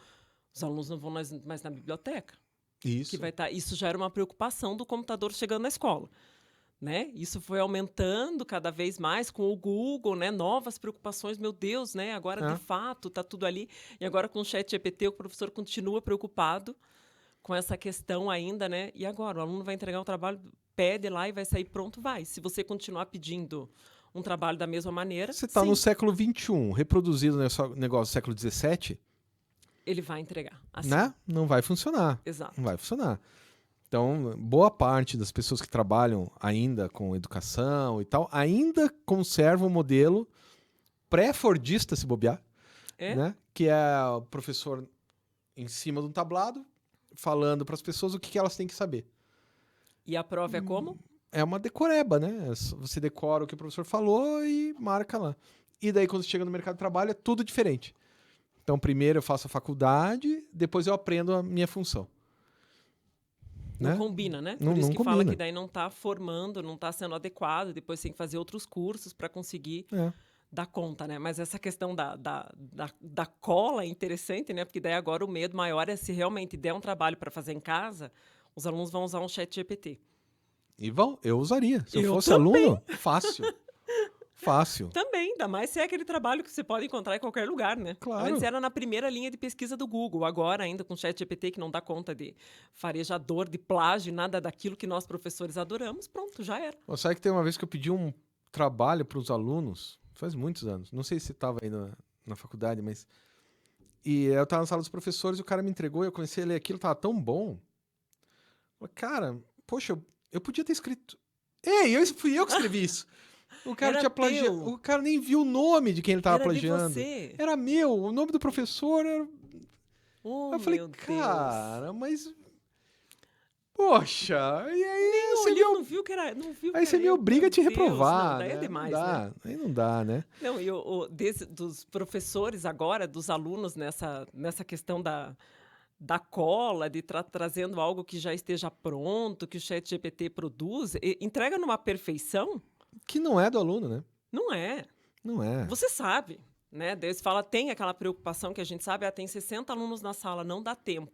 os alunos não vão mais na biblioteca. Isso. Que vai estar. Isso já era uma preocupação do computador chegando na escola. Né? Isso foi aumentando cada vez mais com o Google, né? Novas preocupações, meu Deus, né? Agora, de fato, está tudo ali. E agora, com o ChatGPT, o professor continua preocupado com essa questão ainda, né? E agora, o aluno vai entregar um trabalho, pede lá e vai sair pronto, vai. Se você continuar pedindo um trabalho da mesma maneira, Você está sim, no século XXI, reproduzido nesse negócio do século XVII, ele vai entregar. Assim. né? Não vai funcionar. Exato. Não vai funcionar. Então, boa parte das pessoas que trabalham ainda com educação e tal, ainda conserva o modelo pré-fordista, se bobear, né? Que é o professor em cima de um tablado, falando para as pessoas o que elas têm que saber. E a prova é como? É uma decoreba, né? Você decora o que o professor falou e marca lá. E daí, quando você chega no mercado de trabalho, é tudo diferente. Então, primeiro eu faço a faculdade, depois eu aprendo a minha função. Não Né? combina, né? Não- Por isso não que fala combina. que daí não está formando, não está sendo adequado, depois tem que fazer outros cursos para conseguir É. dar conta, né? Mas essa questão da cola é interessante, né? Porque daí agora o medo maior é se realmente der um trabalho para fazer em casa, os alunos vão usar um chat GPT. E eu usaria. Se eu Eu fosse também. aluno, fácil. Fácil. Também, ainda mais se é aquele trabalho que você pode encontrar em qualquer lugar, né? Claro. Antes era na primeira linha de pesquisa do Google, agora ainda com o chat GPT que não dá conta de farejador, de plágio, nada daquilo que nós professores adoramos, pronto, já era. Você sabe que tem uma vez que eu pedi um trabalho para os alunos, faz muitos anos, não sei se estava aí na faculdade, mas... E eu estava na sala dos professores e o cara me entregou e eu comecei a ler aquilo, tava tão bom. Falei, cara, poxa, eu podia ter escrito... Ei, fui eu que escrevi isso. O cara Era tinha plagiado. teu. O cara nem viu o nome de quem ele estava Era de plagiando. você. Era meu, o nome do professor era... Oh, Eu falei, meu Deus. cara, mas... Poxa, e aí Nem você olhou, não viu que era. Não viu Aí que você era me eu. obriga a te Meu Deus, reprovar, não, daí né? é demais, não dá, né? aí não dá, né? Não, e dos professores agora, dos alunos nessa questão da cola, de trazendo algo que já esteja pronto, que o chat GPT produz, entrega numa perfeição? Que não é do aluno, né? Não é. Não é. Você sabe, né? Daí você fala, tem aquela preocupação que a gente sabe, tem 60 alunos na sala, não dá tempo.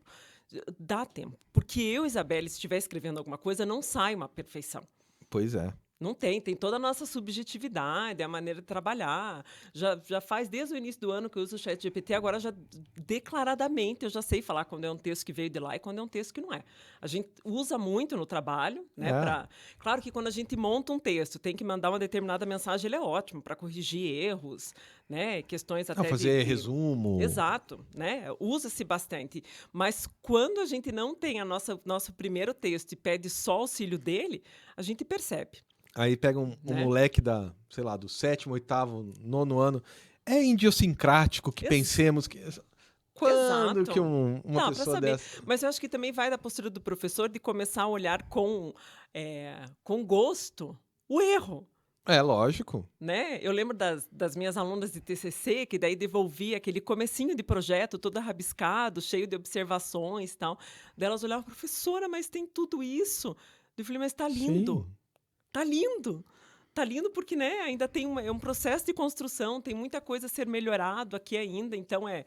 Dá tempo. Porque eu, Isabelle, se estiver escrevendo alguma coisa, não sai uma perfeição. Pois é. Não tem toda a nossa subjetividade, a maneira de trabalhar. Já faz desde o início do ano que eu uso o chat GPT, agora já declaradamente eu já sei falar quando é um texto que veio de lá e quando é um texto que não é. A gente usa muito no trabalho, né? É. Claro que quando a gente monta um texto, tem que mandar uma determinada mensagem, ele é ótimo para corrigir erros, né? Questões até Fazer resumo. Exato, né? Usa-se bastante. Mas quando a gente não tem nosso primeiro texto e pede só auxílio dele, a gente percebe. Aí pega um Né? moleque sei lá, do 7º, 8º, 9º ano. É idiosincrático que pensemos que... Quando Exato. que uma Não, pessoa saber. dessa... Mas eu acho que também vai da postura do professor de começar a olhar com gosto o erro. É, lógico. Né? Eu lembro das minhas alunas de TCC, que daí devolvia aquele comecinho de projeto todo rabiscado, cheio de observações e tal. Daí elas olhavam, professora, mas tem tudo isso. Eu falei, mas tá lindo. Sim. Tá lindo. Tá lindo porque, né, ainda tem é um processo de construção, tem muita coisa a ser melhorado aqui ainda. Então, é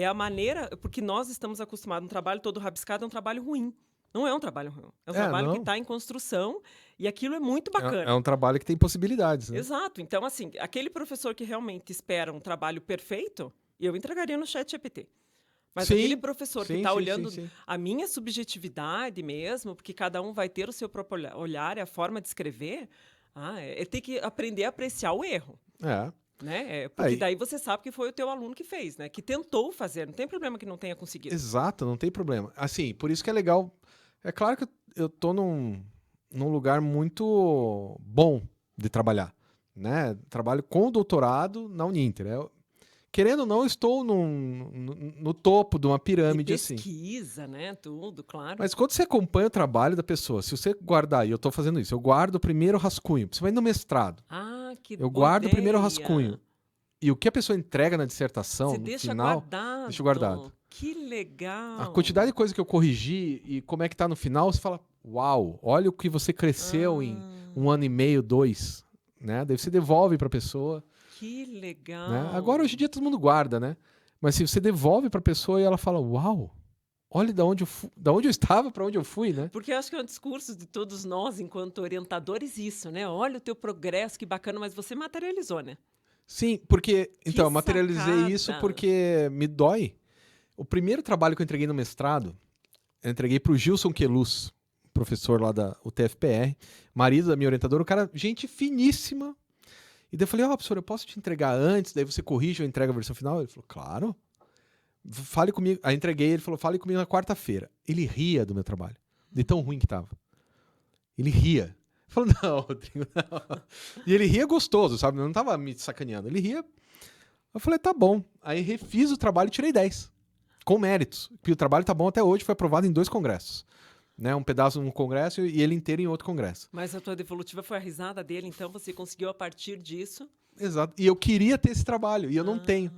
a maneira... Porque nós estamos acostumados, um trabalho todo rabiscado é um trabalho ruim. Não é um trabalho ruim. É um trabalho que está em construção e aquilo é muito bacana. É um trabalho que tem possibilidades, né? Exato. Então, assim, aquele professor que realmente espera um trabalho perfeito, eu entregaria no chat GPT. Mas aquele professor que está olhando a minha subjetividade mesmo, porque cada um vai ter o seu próprio olhar e a forma de escrever, ele tem que aprender a apreciar o erro. É. Né? Porque daí você sabe que foi o teu aluno que fez, né? Que tentou fazer. Não tem problema que não tenha conseguido. Exato, não tem problema. Assim, por isso que é legal. É claro que eu tô num lugar muito bom de trabalhar, né? Trabalho com doutorado na Uninter. Querendo ou não, eu estou no topo de uma pirâmide, assim. Pesquisa, né? Tudo, claro. Mas quando você acompanha o trabalho da pessoa, se você guardar, e eu estou fazendo isso, eu guardo o primeiro rascunho. Você vai no mestrado. Que Eu boa guardo o primeiro ideia. rascunho. E o que a pessoa entrega na dissertação, Você no deixa final, guardado. deixa guardado. Que legal. A quantidade de coisa que eu corrigi e como é que tá no final, você fala, uau, olha o que você cresceu em 1 ano e meio, 2, né? Daí você devolve para a pessoa. Que legal. Né? Agora, hoje em dia, todo mundo guarda, né? Mas se você devolve para a pessoa e ela fala, uau, olha da onde eu estava para onde eu fui, né? Porque eu acho que é um discurso de todos nós, enquanto orientadores, isso, né? Olha o teu progresso, que bacana, mas você materializou, né? Sim, porque... Então, eu materializei sacada. isso porque me dói. O primeiro trabalho que eu entreguei no mestrado, eu entreguei para o Gilson Queluz, professor lá da UTFPR, marido da minha orientadora, um cara, gente finíssima. E daí eu falei, professor, eu posso te entregar antes, daí você corrige, eu entrego a versão final? Ele falou, claro. Fale comigo. Aí entreguei, ele falou, fale comigo na quarta-feira. Ele ria do meu trabalho, de tão ruim que tava. Ele ria. Falou, não, Rodrigo, não. E ele ria gostoso, sabe? Não tava me sacaneando. Ele ria. Eu falei, tá bom. Aí refiz o trabalho e tirei 10. Com méritos. Porque o trabalho tá bom até hoje, foi aprovado em 2 congressos. Né? Um pedaço num congresso e ele inteiro em outro congresso. Mas a tua devolutiva foi a risada dele, então você conseguiu a partir disso. Exato. E eu queria ter esse trabalho, e eu não tenho.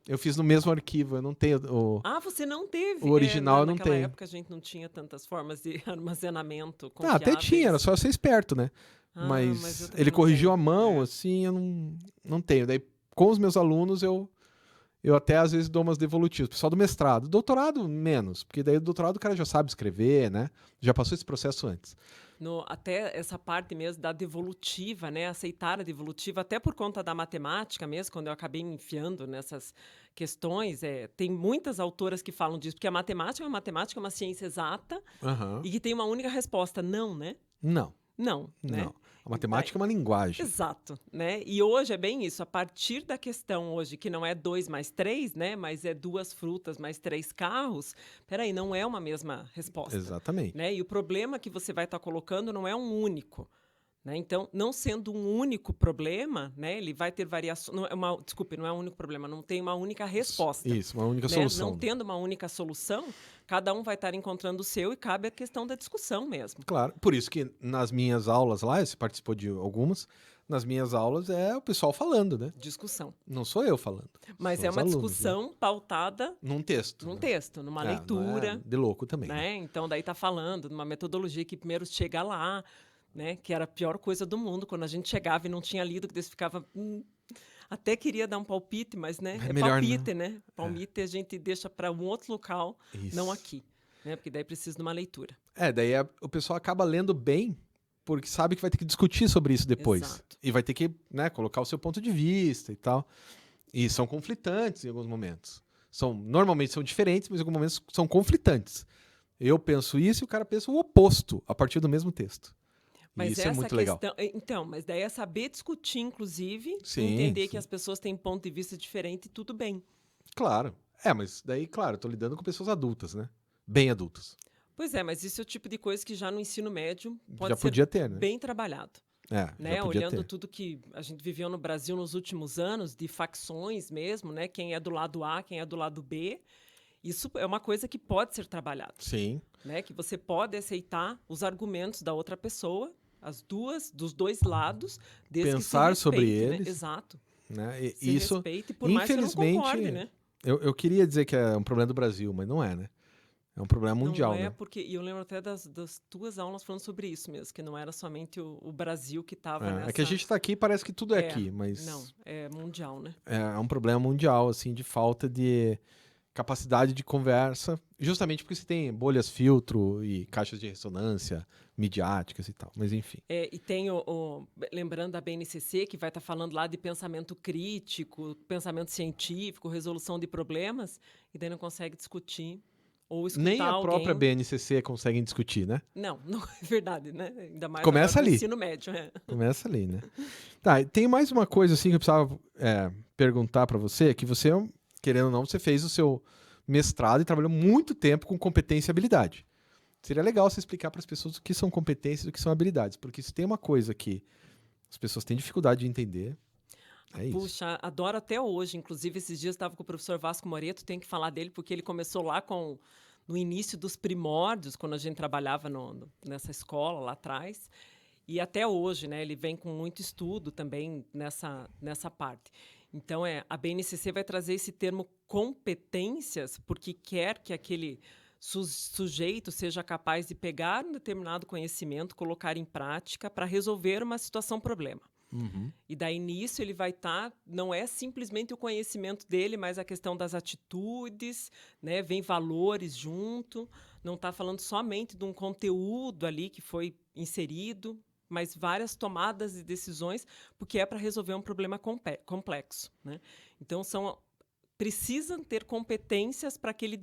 Eu fiz no mesmo arquivo, eu não tenho você não teve. O original eu não naquela tenho. época a gente não tinha tantas formas de armazenamento Ah, confiáveis. até tinha, era só ser esperto, né? mas eu também ele não corrigiu tenho. a mão, assim, eu não tenho. Daí, com os meus alunos, eu até às vezes dou umas devolutivas. Pessoal do mestrado. Doutorado, menos. Porque daí o doutorado o cara já sabe escrever, né? Já passou esse processo antes. Até essa parte mesmo da devolutiva, né? Aceitar a devolutiva, até por conta da matemática mesmo, quando eu acabei me enfiando nessas questões, tem muitas autoras que falam disso, porque a matemática é uma ciência exata e que tem uma única resposta, não, né? Não. Não, né? Não. A matemática é uma linguagem. Exato, né? E hoje é bem isso, a partir da questão hoje, que não é 2 mais 3, né? Mas é 2 frutas mais 3 carros, peraí, não é uma mesma resposta. Exatamente. Né? E o problema que você vai estar colocando não é um único. Né? Então, não sendo um único problema, né? Ele vai ter variações. Não é um único problema, não tem uma única resposta. Isso, uma única né? solução. Não tendo uma única solução, cada um vai estar encontrando o seu e cabe a questão da discussão mesmo. Claro, por isso que nas minhas aulas lá, você participou de algumas, nas minhas aulas é o pessoal falando, né? Discussão. Não sou eu falando. Mas é uma alunos, discussão, né? Pautada num texto. Num né? texto, numa leitura. De louco também. Né? Então, daí tá falando numa metodologia que primeiro chega lá, né? Que era a pior coisa do mundo, quando a gente chegava e não tinha lido, que você ficava... até queria dar um palpite, mas né? É palpite, não. Né? Palpite a gente deixa para um outro local, não aqui. Né? Porque daí precisa de uma leitura. Daí o pessoal acaba lendo bem, porque sabe que vai ter que discutir sobre isso depois. Exato. E vai ter que, né, colocar o seu ponto de vista e tal. E são conflitantes em alguns momentos. Normalmente são diferentes, mas em alguns momentos são conflitantes. Eu penso isso e o cara pensa o oposto, a partir do mesmo texto. Mas isso é muito legal. Então, mas daí é saber discutir, inclusive, sim, entender que as pessoas têm ponto de vista diferente e tudo bem. Claro. Mas daí, claro, eu tô lidando com pessoas adultas, né? Bem adultas. Pois é, mas isso é o tipo de coisa que já no ensino médio pode já ser podia ter, né? bem trabalhado. Né? Olhando tudo que a gente viveu no Brasil nos últimos anos, de facções mesmo, né? Quem é do lado A, quem é do lado B. Isso é uma coisa que pode ser trabalhada. Sim. Né? Que você pode aceitar os argumentos da outra pessoa, dos dois lados, desde pensar que se respeite, sobre né? eles. Exato. Né? Se isso, respeite, por mais que eu não concorde, né? Eu queria dizer que é um problema do Brasil, mas não é, né? É um problema mundial, não é né? porque, e eu lembro até das tuas aulas falando sobre isso mesmo, que não era somente o Brasil que estava nessa... É que a gente está aqui parece que tudo é aqui, mas... Não, é mundial, né? É um problema mundial, assim, de falta de capacidade de conversa, justamente porque você tem bolhas filtro e caixas de ressonância midiáticas e tal, mas enfim. E tem lembrando da BNCC, que vai estar falando lá de pensamento crítico, pensamento científico, resolução de problemas, e daí não consegue discutir ou escutar nem a alguém. própria BNCC conseguem discutir, né? Não é verdade, né? Ainda mais começa ali. No ensino médio. Começa ali, né? Tá, tem mais uma coisa assim que eu precisava perguntar para você, que você, querendo ou não, você fez o seu mestrado e trabalhou muito tempo com competência e habilidade. Seria legal você explicar para as pessoas o que são competências e o que são habilidades, porque se tem uma coisa que As pessoas têm dificuldade de entender. É isso. Puxa, adoro até hoje. Inclusive, esses dias eu estava com o professor Vasco Moreto, tenho que falar dele, porque ele começou lá no início dos primórdios, quando a gente trabalhava nessa escola lá atrás. E até hoje, né, ele vem com muito estudo também nessa parte. Então, a BNCC vai trazer esse termo competências, porque quer que aquele sujeito seja capaz de pegar um determinado conhecimento, colocar em prática para resolver uma situação-problema. Uhum. E daí, nisso, ele vai estar... não é simplesmente o conhecimento dele, mas a questão das atitudes, né? Vem valores junto. Não está falando somente de um conteúdo ali que foi inserido, mas várias tomadas de decisões, porque é para resolver um problema complexo, né? Então, precisam ter competências para que ele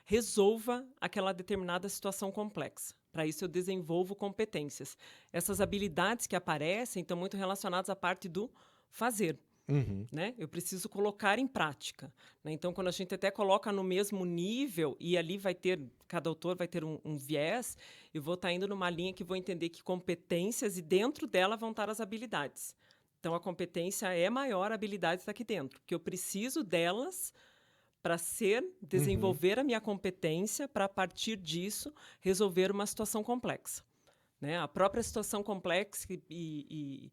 resolva aquela determinada situação complexa. Para isso, eu desenvolvo competências. Essas habilidades que aparecem estão muito relacionadas à parte do fazer. Uhum. Né? Eu preciso colocar em prática. Né? Então, quando a gente até coloca no mesmo nível, e ali cada autor vai ter um viés, eu vou estar indo numa linha que vou entender que competências, e dentro dela vão estar as habilidades. Então, a competência é maior, a habilidade está aqui dentro, porque eu preciso delas para desenvolver a minha competência, para, a partir disso, resolver uma situação complexa. Né? A própria situação complexa que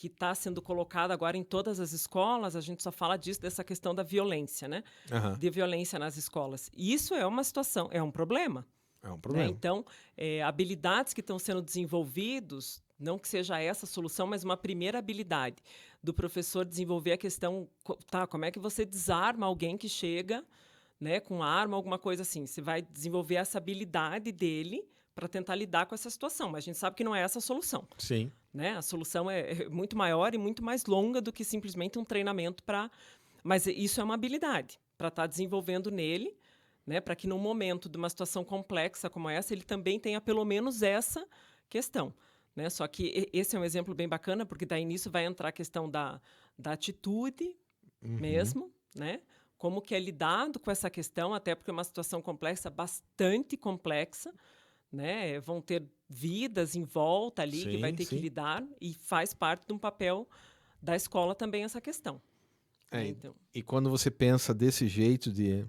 está sendo colocada agora em todas as escolas, a gente só fala dessa questão da violência, né? Uhum. De violência nas escolas. E isso é uma situação, é um problema. É um problema. Né? Então, habilidades que estão sendo desenvolvidas, não que seja essa a solução, mas uma primeira habilidade do professor desenvolver a questão, como é que você desarma alguém que chega, né, com arma, alguma coisa assim. Você vai desenvolver essa habilidade dele para tentar lidar com essa situação, mas a gente sabe que não é essa a solução. Sim. Né? A solução é muito maior e muito mais longa do que simplesmente um treinamento para... Mas isso é uma habilidade para estar desenvolvendo nele, né? Para que, num momento de uma situação complexa como essa, ele também tenha pelo menos essa questão. Né? Só que esse é um exemplo bem bacana, porque daí nisso vai entrar a questão da atitude mesmo, né? Como que é lidado com essa questão, até porque é uma situação complexa, bastante complexa, né? Vão ter vidas em volta ali que vai ter que lidar, e faz parte de um papel da escola também essa questão. Né? Então, e quando você pensa desse jeito de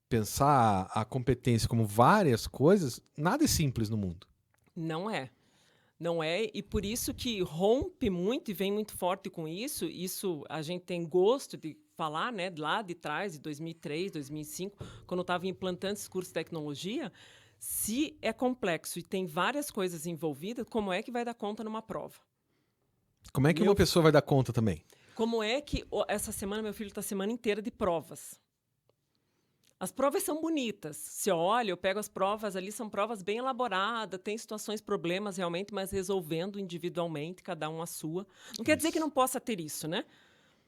pensar a competência como várias coisas, nada é simples no mundo. Não é. Não é, e por isso que rompe muito e vem muito forte com isso. Isso a gente tem gosto de falar, né, lá de trás, de 2003, 2005, quando eu estava implantando esse curso de tecnologia. Se é complexo e tem várias coisas envolvidas, como é que vai dar conta numa prova? Como é que uma pessoa vai dar conta também? Como é que essa semana, meu filho está a semana inteira de provas. As provas são bonitas. Se olha, eu pego as provas ali, são provas bem elaboradas, tem situações, problemas realmente, mas resolvendo individualmente, cada um a sua. Não quer dizer que não possa ter isso, né?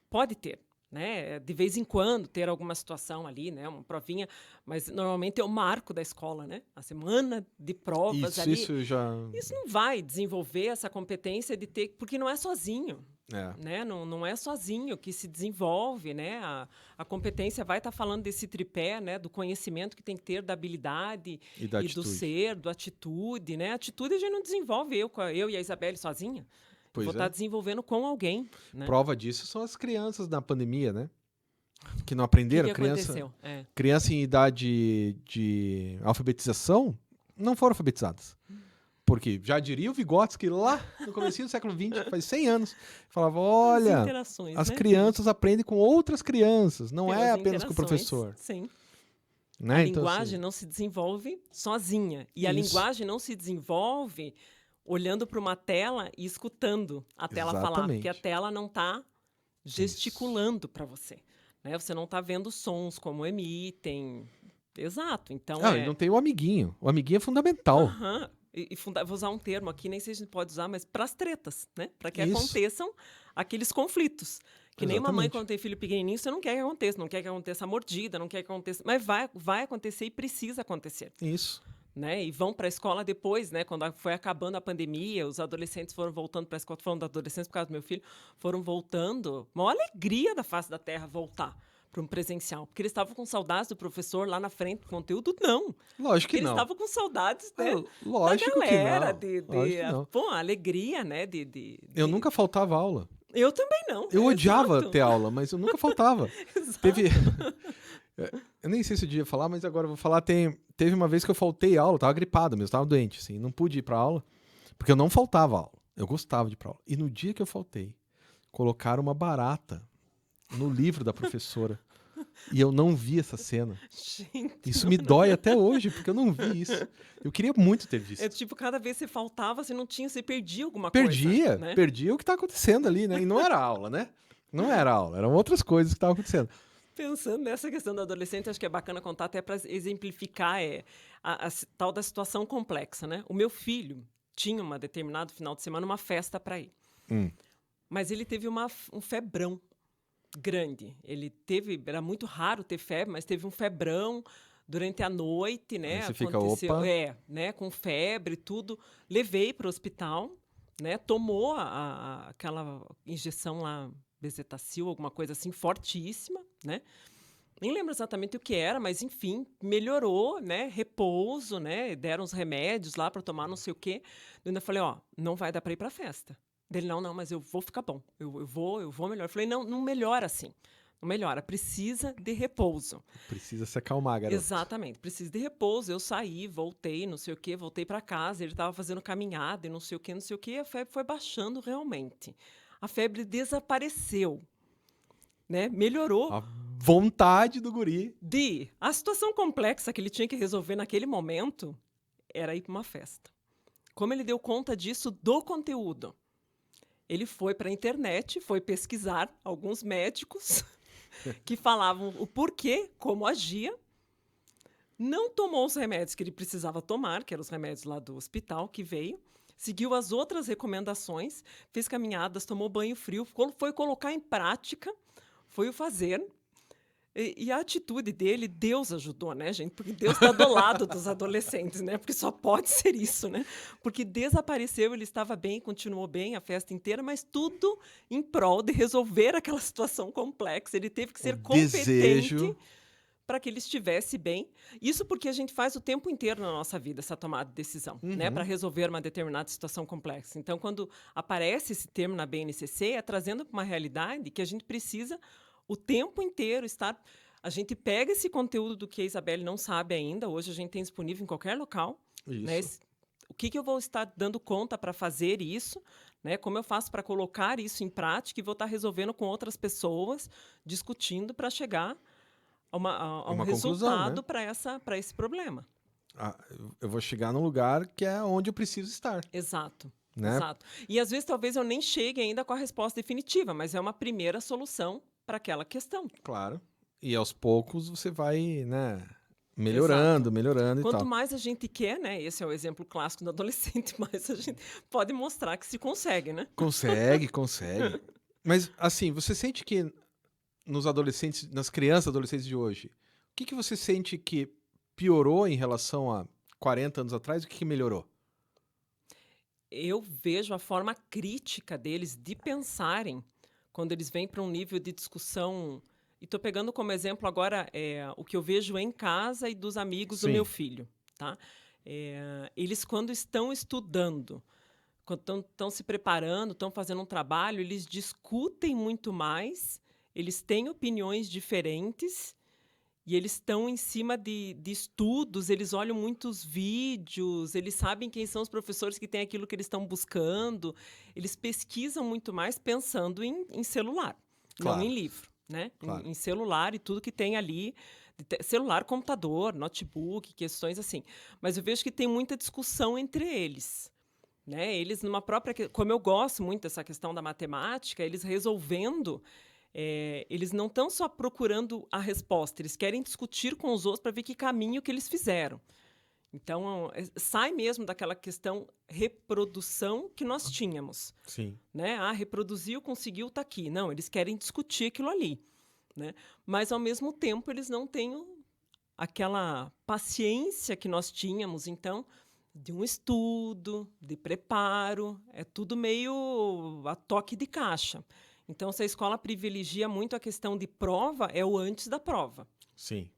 Pode ter. Né? De vez em quando ter alguma situação ali, né? Uma provinha, mas normalmente é o marco da escola, né? A semana de provas ali. Isso não vai desenvolver essa competência de ter, porque não é sozinho. Né? Não é sozinho que se desenvolve, né? A competência vai estar falando desse tripé, né? Do conhecimento que tem que ter, da habilidade e do ser, da atitude, né? A atitude a gente não desenvolve eu e a Isabelle sozinha. Vou estar desenvolvendo com alguém. Né? Prova disso são as crianças na pandemia, né? Que não aprenderam. Que aconteceu? Criança em idade de alfabetização não foram alfabetizadas. Porque já diria o Vygotsky lá no comecinho do século XX, faz 100 anos, falava, olha, as crianças aprendem com outras crianças, não é apenas com o professor. Sim. Né? A linguagem não se desenvolve sozinha. E a linguagem não se desenvolve olhando para uma tela e escutando a tela falar, porque a tela não está gesticulando para você. Né? Você não está vendo sons como emitem. Exato. Então e não tem o amiguinho. O amiguinho é fundamental. Vou usar um termo aqui, nem sei se a gente pode usar, mas para as tretas, né? Para que aconteçam aqueles conflitos. Que nem uma mãe, quando tem filho pequenininho, você não quer que aconteça, não quer que aconteça a mordida, não quer que aconteça... Mas vai acontecer e precisa acontecer. Isso. Né? E vão para a escola depois, né? Quando foi acabando a pandemia, os adolescentes foram voltando para a escola. Tô falando de adolescentes por causa do meu filho, foram voltando. Uma alegria da face da terra voltar para um presencial? Porque eles estavam com saudades do professor lá na frente do conteúdo? Não. Lógico que Eles não. estavam com saudades, né, Ah, da lógico que galera, não. Lógico que não. pô, a alegria, né, Eu nunca faltava aula. Eu também não. Eu odiava Exato. ter aula, mas eu nunca faltava. Exato. Teve. Eu nem sei se eu devia falar, mas agora eu vou falar. Teve uma vez que eu faltei aula, eu tava gripado mesmo, tava doente, assim, não pude ir pra aula, porque eu não faltava aula. Eu gostava de ir pra aula. E no dia que eu faltei, colocaram uma barata no livro da professora. E eu não vi essa cena. Gente, Isso me dói até hoje, porque eu não vi isso. Eu queria muito ter visto. é tipo, cada vez que você faltava, você perdia alguma Perdia, coisa, né? perdia o que tá acontecendo ali, né? E não era aula, né? Não era aula, eram outras coisas que estavam acontecendo. Pensando nessa questão do adolescente, acho que é bacana contar até para exemplificar a tal da situação complexa, né? O meu filho tinha uma determinado final de semana uma festa para ir, mas ele teve um febrão grande. Era muito raro ter febre, mas teve um febrão durante a noite, né? Aí você fica, opa. Né? Com febre, tudo. Levei para o hospital, né? Tomou aquela injeção lá, bezetacil, alguma coisa assim, fortíssima, né? Nem lembro exatamente o que era, mas enfim, melhorou, né? Repouso, né? Deram os remédios lá para tomar, não sei o quê. Eu ainda falei, ó, não vai dar para ir para a festa. Dele, não, mas eu vou ficar bom. Eu vou melhorar. Eu falei, não melhora assim. Não melhora, precisa de repouso. Precisa se acalmar, garoto. Exatamente, precisa de repouso. Eu saí, voltei, não sei o quê, voltei para casa. Ele estava fazendo caminhada e não sei o quê. A febre foi baixando realmente. A febre desapareceu, né? Melhorou. A vontade do guri. A situação complexa que ele tinha que resolver naquele momento era ir para uma festa. Como ele deu conta disso do conteúdo? Ele foi para a internet, foi pesquisar alguns médicos que falavam o porquê, como agia, não tomou os remédios que ele precisava tomar, que eram os remédios lá do hospital que veio, seguiu as outras recomendações, fez caminhadas, tomou banho frio, foi colocar em prática, foi o fazer. E a atitude dele, Deus ajudou, né, gente? Porque Deus está do lado dos adolescentes, né? Porque só pode ser isso, né? Porque desapareceu, ele estava bem, continuou bem a festa inteira, mas tudo em prol de resolver aquela situação complexa. Ele teve que ser competente para que ele estivesse bem. Isso porque a gente faz o tempo inteiro na nossa vida essa tomada de decisão, né? Para resolver uma determinada situação complexa. Então, quando aparece esse termo na BNCC, é trazendo para uma realidade que a gente precisa o tempo inteiro estar... A gente pega esse conteúdo do que a Isabelle não sabe ainda, hoje a gente tem disponível em qualquer local. Isso. Né? O que eu vou estar dando conta para fazer isso, né? Como eu faço para colocar isso em prática e vou estar resolvendo com outras pessoas, discutindo para chegar a um resultado, né? Para esse problema. Eu vou chegar num lugar que é onde eu preciso estar. Exato. Né? Exato. E às vezes talvez eu nem chegue ainda com a resposta definitiva, mas é uma primeira solução para aquela questão. Claro. E aos poucos você vai, né, melhorando e tal. Quanto mais a gente quer, né, esse é o exemplo clássico do adolescente, mais a gente pode mostrar que se consegue, né? Consegue. Mas, assim, você sente que nos adolescentes, nas crianças e adolescentes de hoje, o que você sente que piorou em relação a 40 anos atrás e o que melhorou? Eu vejo a forma crítica deles de pensarem quando eles vêm para um nível de discussão. E estou pegando como exemplo agora o que eu vejo em casa e dos amigos do meu filho. Tá? Eles, quando estão estudando, quando estão se preparando, estão fazendo um trabalho, eles discutem muito mais, eles têm opiniões diferentes e eles estão em cima de estudos, eles olham muitos vídeos, eles sabem quem são os professores que têm aquilo que eles estão buscando, eles pesquisam muito mais pensando em celular, não em livro, né? Claro. Em celular e tudo que tem ali, celular, computador, notebook, questões assim. Mas eu vejo que tem muita discussão entre eles. Né? Eles, numa própria... Como eu gosto muito dessa questão da matemática, eles resolvendo... eles não estão só procurando a resposta, eles querem discutir com os outros para ver que caminho que eles fizeram. Então, sai mesmo daquela questão reprodução que nós tínhamos. Sim. Né? Reproduziu, conseguiu, está aqui. Não, eles querem discutir aquilo ali. Né? Mas, ao mesmo tempo, eles não têm aquela paciência que nós tínhamos. Então, de um estudo, de preparo, é tudo meio a toque de caixa. Então, se a escola privilegia muito a questão de prova, é o antes da prova. Sim.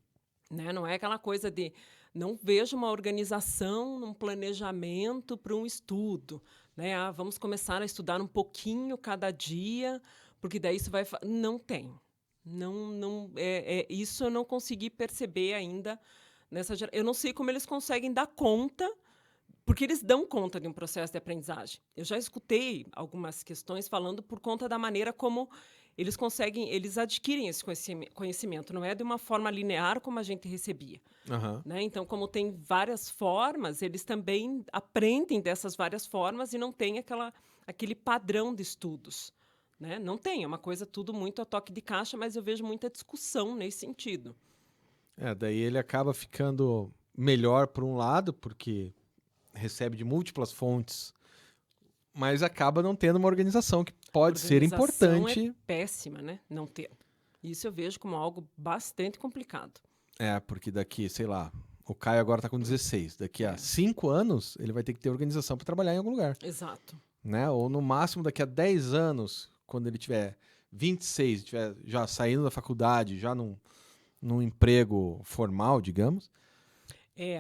Né? Não é aquela coisa de não vejo uma organização, um planejamento para um estudo. Né? Vamos começar a estudar um pouquinho cada dia, porque daí isso vai... Não tem. Isso eu não consegui perceber ainda nessa geração. Eu não sei como eles conseguem dar conta, porque eles dão conta de um processo de aprendizagem. Eu já escutei algumas questões falando por conta da maneira como eles adquirem esse conhecimento. Não é de uma forma linear como a gente recebia. Uhum. Né? Então, como tem várias formas, eles também aprendem dessas várias formas e não tem aquele padrão de estudos. Né? Não tem, é uma coisa tudo muito a toque de caixa, mas eu vejo muita discussão nesse sentido. Daí ele acaba ficando melhor por um lado, porque recebe de múltiplas fontes, mas acaba não tendo uma organização que pode ser importante. É péssima, né? Não ter. Isso eu vejo como algo bastante complicado. Porque daqui, sei lá, o Caio agora está com 16. Daqui a 5 anos, ele vai ter que ter organização para trabalhar em algum lugar. Exato. Né? Ou no máximo daqui a 10 anos, quando ele tiver 26, estiver já saindo da faculdade, já num emprego formal, digamos.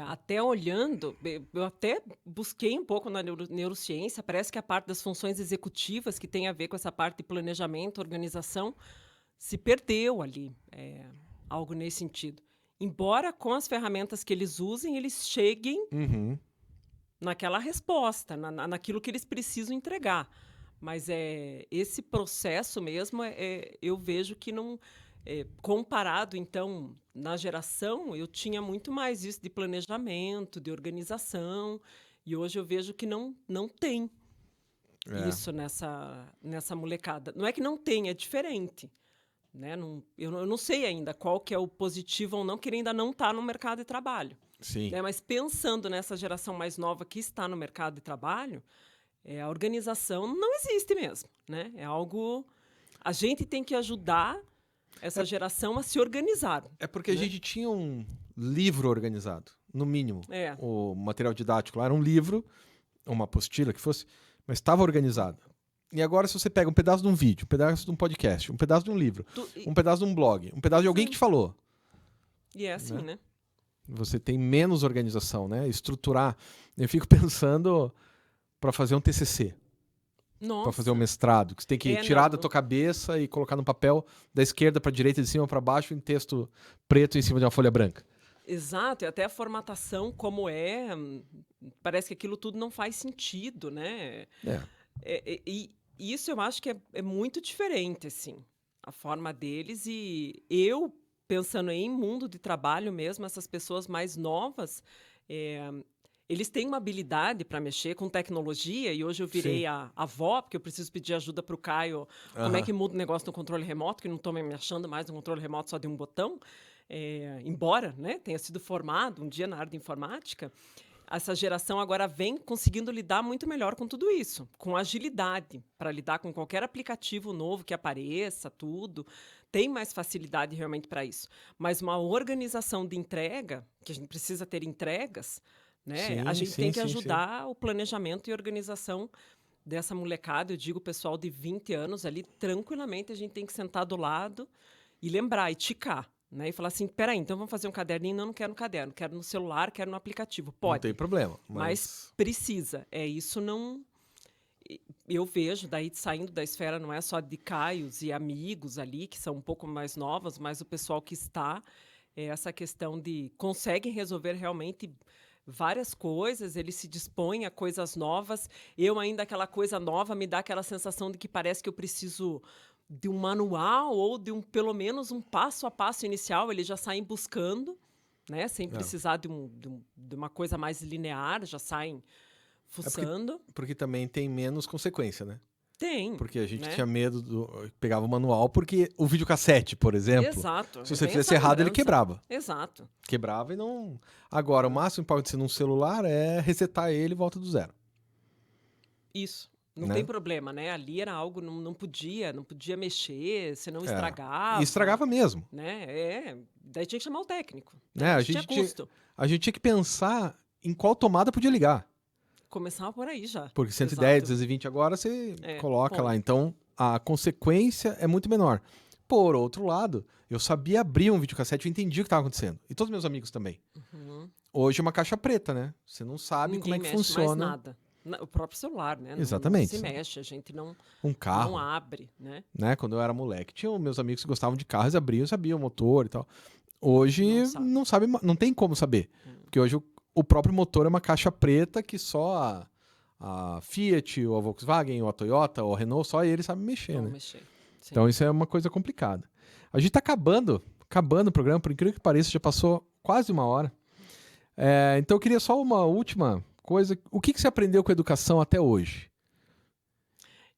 Até olhando, eu até busquei um pouco na neurociência, parece que a parte das funções executivas, que tem a ver com essa parte de planejamento, organização, se perdeu ali, algo nesse sentido. Embora com as ferramentas que eles usem, eles cheguem naquela resposta, naquilo que eles precisam entregar. Mas esse processo mesmo, eu vejo que não... comparado, então, na geração, eu tinha muito mais isso de planejamento, de organização, e hoje eu vejo que não tem isso nessa molecada. Não é que não tem, é diferente. Né? Eu não sei ainda qual que é o positivo ou não, porque ele ainda não está no mercado de trabalho. Sim. Né? Mas pensando nessa geração mais nova que está no mercado de trabalho, a organização não existe mesmo. Né? É algo... A gente tem que ajudar essa geração a se organizar. Porque a gente tinha um livro organizado, no mínimo. O material didático lá era um livro, uma apostila que fosse, mas estava organizado. E agora, se você pega um pedaço de um vídeo, um pedaço de um podcast, um pedaço de um livro, um pedaço de um blog, um pedaço de alguém que te falou. E é assim, né? Você tem menos organização, né? Estruturar. Eu fico pensando para fazer um TCC. Para fazer um mestrado, que você tem que tirar da tua cabeça e colocar no papel da esquerda para a direita, de cima para baixo, em texto preto em cima de uma folha branca. Exato, e até a formatação como parece que aquilo tudo não faz sentido, né? E isso eu acho que é muito diferente, assim, a forma deles. E eu, pensando em mundo de trabalho mesmo, essas pessoas mais novas... eles têm uma habilidade para mexer com tecnologia, e hoje eu virei a avó, porque eu preciso pedir ajuda para o Caio, como é que muda o negócio no controle remoto, que não estou me achando mais no controle remoto só de um botão, embora, né, tenha sido formado um dia na área de informática, essa geração agora vem conseguindo lidar muito melhor com tudo isso, com agilidade, para lidar com qualquer aplicativo novo que apareça, tudo, tem mais facilidade realmente para isso. Mas uma organização de entrega, que a gente precisa ter entregas, né? A gente tem que ajudar o planejamento e organização dessa molecada. Eu digo, pessoal de 20 anos ali, tranquilamente, a gente tem que sentar do lado e lembrar, e ticar. Né? E falar assim, peraí, então vamos fazer um caderninho? Não quero no caderno, quero no celular, quero no aplicativo. Pode. Não tem problema. Mas precisa. Isso não... Eu vejo, daí saindo da esfera, não é só de Caios e amigos ali, que são um pouco mais novas, mas o pessoal que está, essa questão de conseguem resolver realmente... várias coisas, ele se dispõe a coisas novas. Eu ainda, aquela coisa nova, me dá aquela sensação de que parece que eu preciso de um manual ou de pelo menos um passo a passo inicial. Eles já saem buscando, né? Sem precisar de uma coisa mais linear, já saem fuçando. Porque também tem menos consequência, né? Tem. Porque a gente tinha medo pegava o manual, porque o videocassete, por exemplo, exato, se você fizesse errado, ele quebrava. Exato. Quebrava e não... Agora, o máximo que pode ser num celular é resetar ele e volta do zero. Isso. Não tem problema, né? Ali era algo, não podia mexer, senão estragava. E estragava mesmo. Né? Daí tinha que chamar o técnico. Né? A gente tinha que pensar em qual tomada podia ligar. Começava por aí já. Porque 110, 220 agora você coloca lá. Então, a consequência é muito menor. Por outro lado, eu sabia abrir um videocassete, eu entendi o que estava acontecendo. E todos meus amigos também. Uhum. Hoje é uma caixa preta, né? Você não sabe como é que Ninguém mexe mais funciona nada. O próprio celular, né? Não exatamente. se mexe, a gente não Um carro, abre, né? né? Quando eu era moleque, tinha meus amigos que gostavam de carros, abriam, eu sabia o motor e tal. Hoje Não sabe. não tem como saber. Porque hoje o próprio motor é uma caixa preta que só a Fiat, ou a Volkswagen, ou a Toyota, ou a Renault, só eles sabem mexer, Não né? mexer. Sim. Então isso é uma coisa complicada. A gente tá acabando o programa, por incrível que pareça, já passou quase 1 hora. Então eu queria só uma última coisa. O que você aprendeu com a educação até hoje?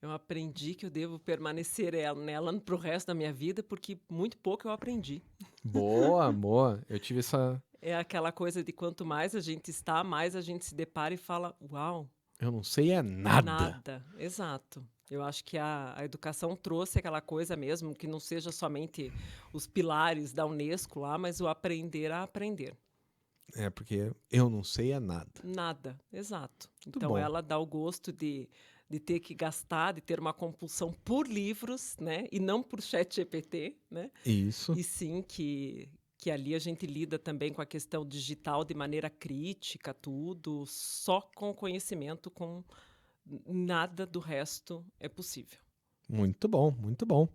Eu aprendi que eu devo permanecer nela pro resto da minha vida, porque muito pouco eu aprendi. Boa, boa. Eu tive essa... É aquela coisa de quanto mais a gente está, mais a gente se depara e fala, uau, Eu não sei nada. nada. Exato. Eu acho que a educação trouxe aquela coisa mesmo, que não seja somente os pilares da Unesco lá, mas o aprender a aprender. Porque eu não sei nada. Nada, exato. Muito Então bom. ela dá o gosto de ter que gastar, de ter uma compulsão por livros, né? E não por ChatGPT, né? Isso. E sim que ali a gente lida também com a questão digital de maneira crítica, tudo, só com conhecimento, com nada do resto é possível. Muito bom, muito bom.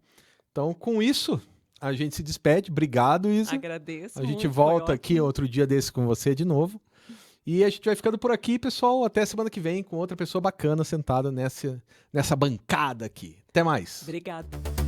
Então, com isso, a gente se despede. Obrigado, Isa. Agradeço A gente muito, volta foi aqui ótimo. outro dia desse com você de novo. E a gente vai ficando por aqui, pessoal. Até semana que vem com outra pessoa bacana sentada nessa bancada aqui. Até mais. Obrigada.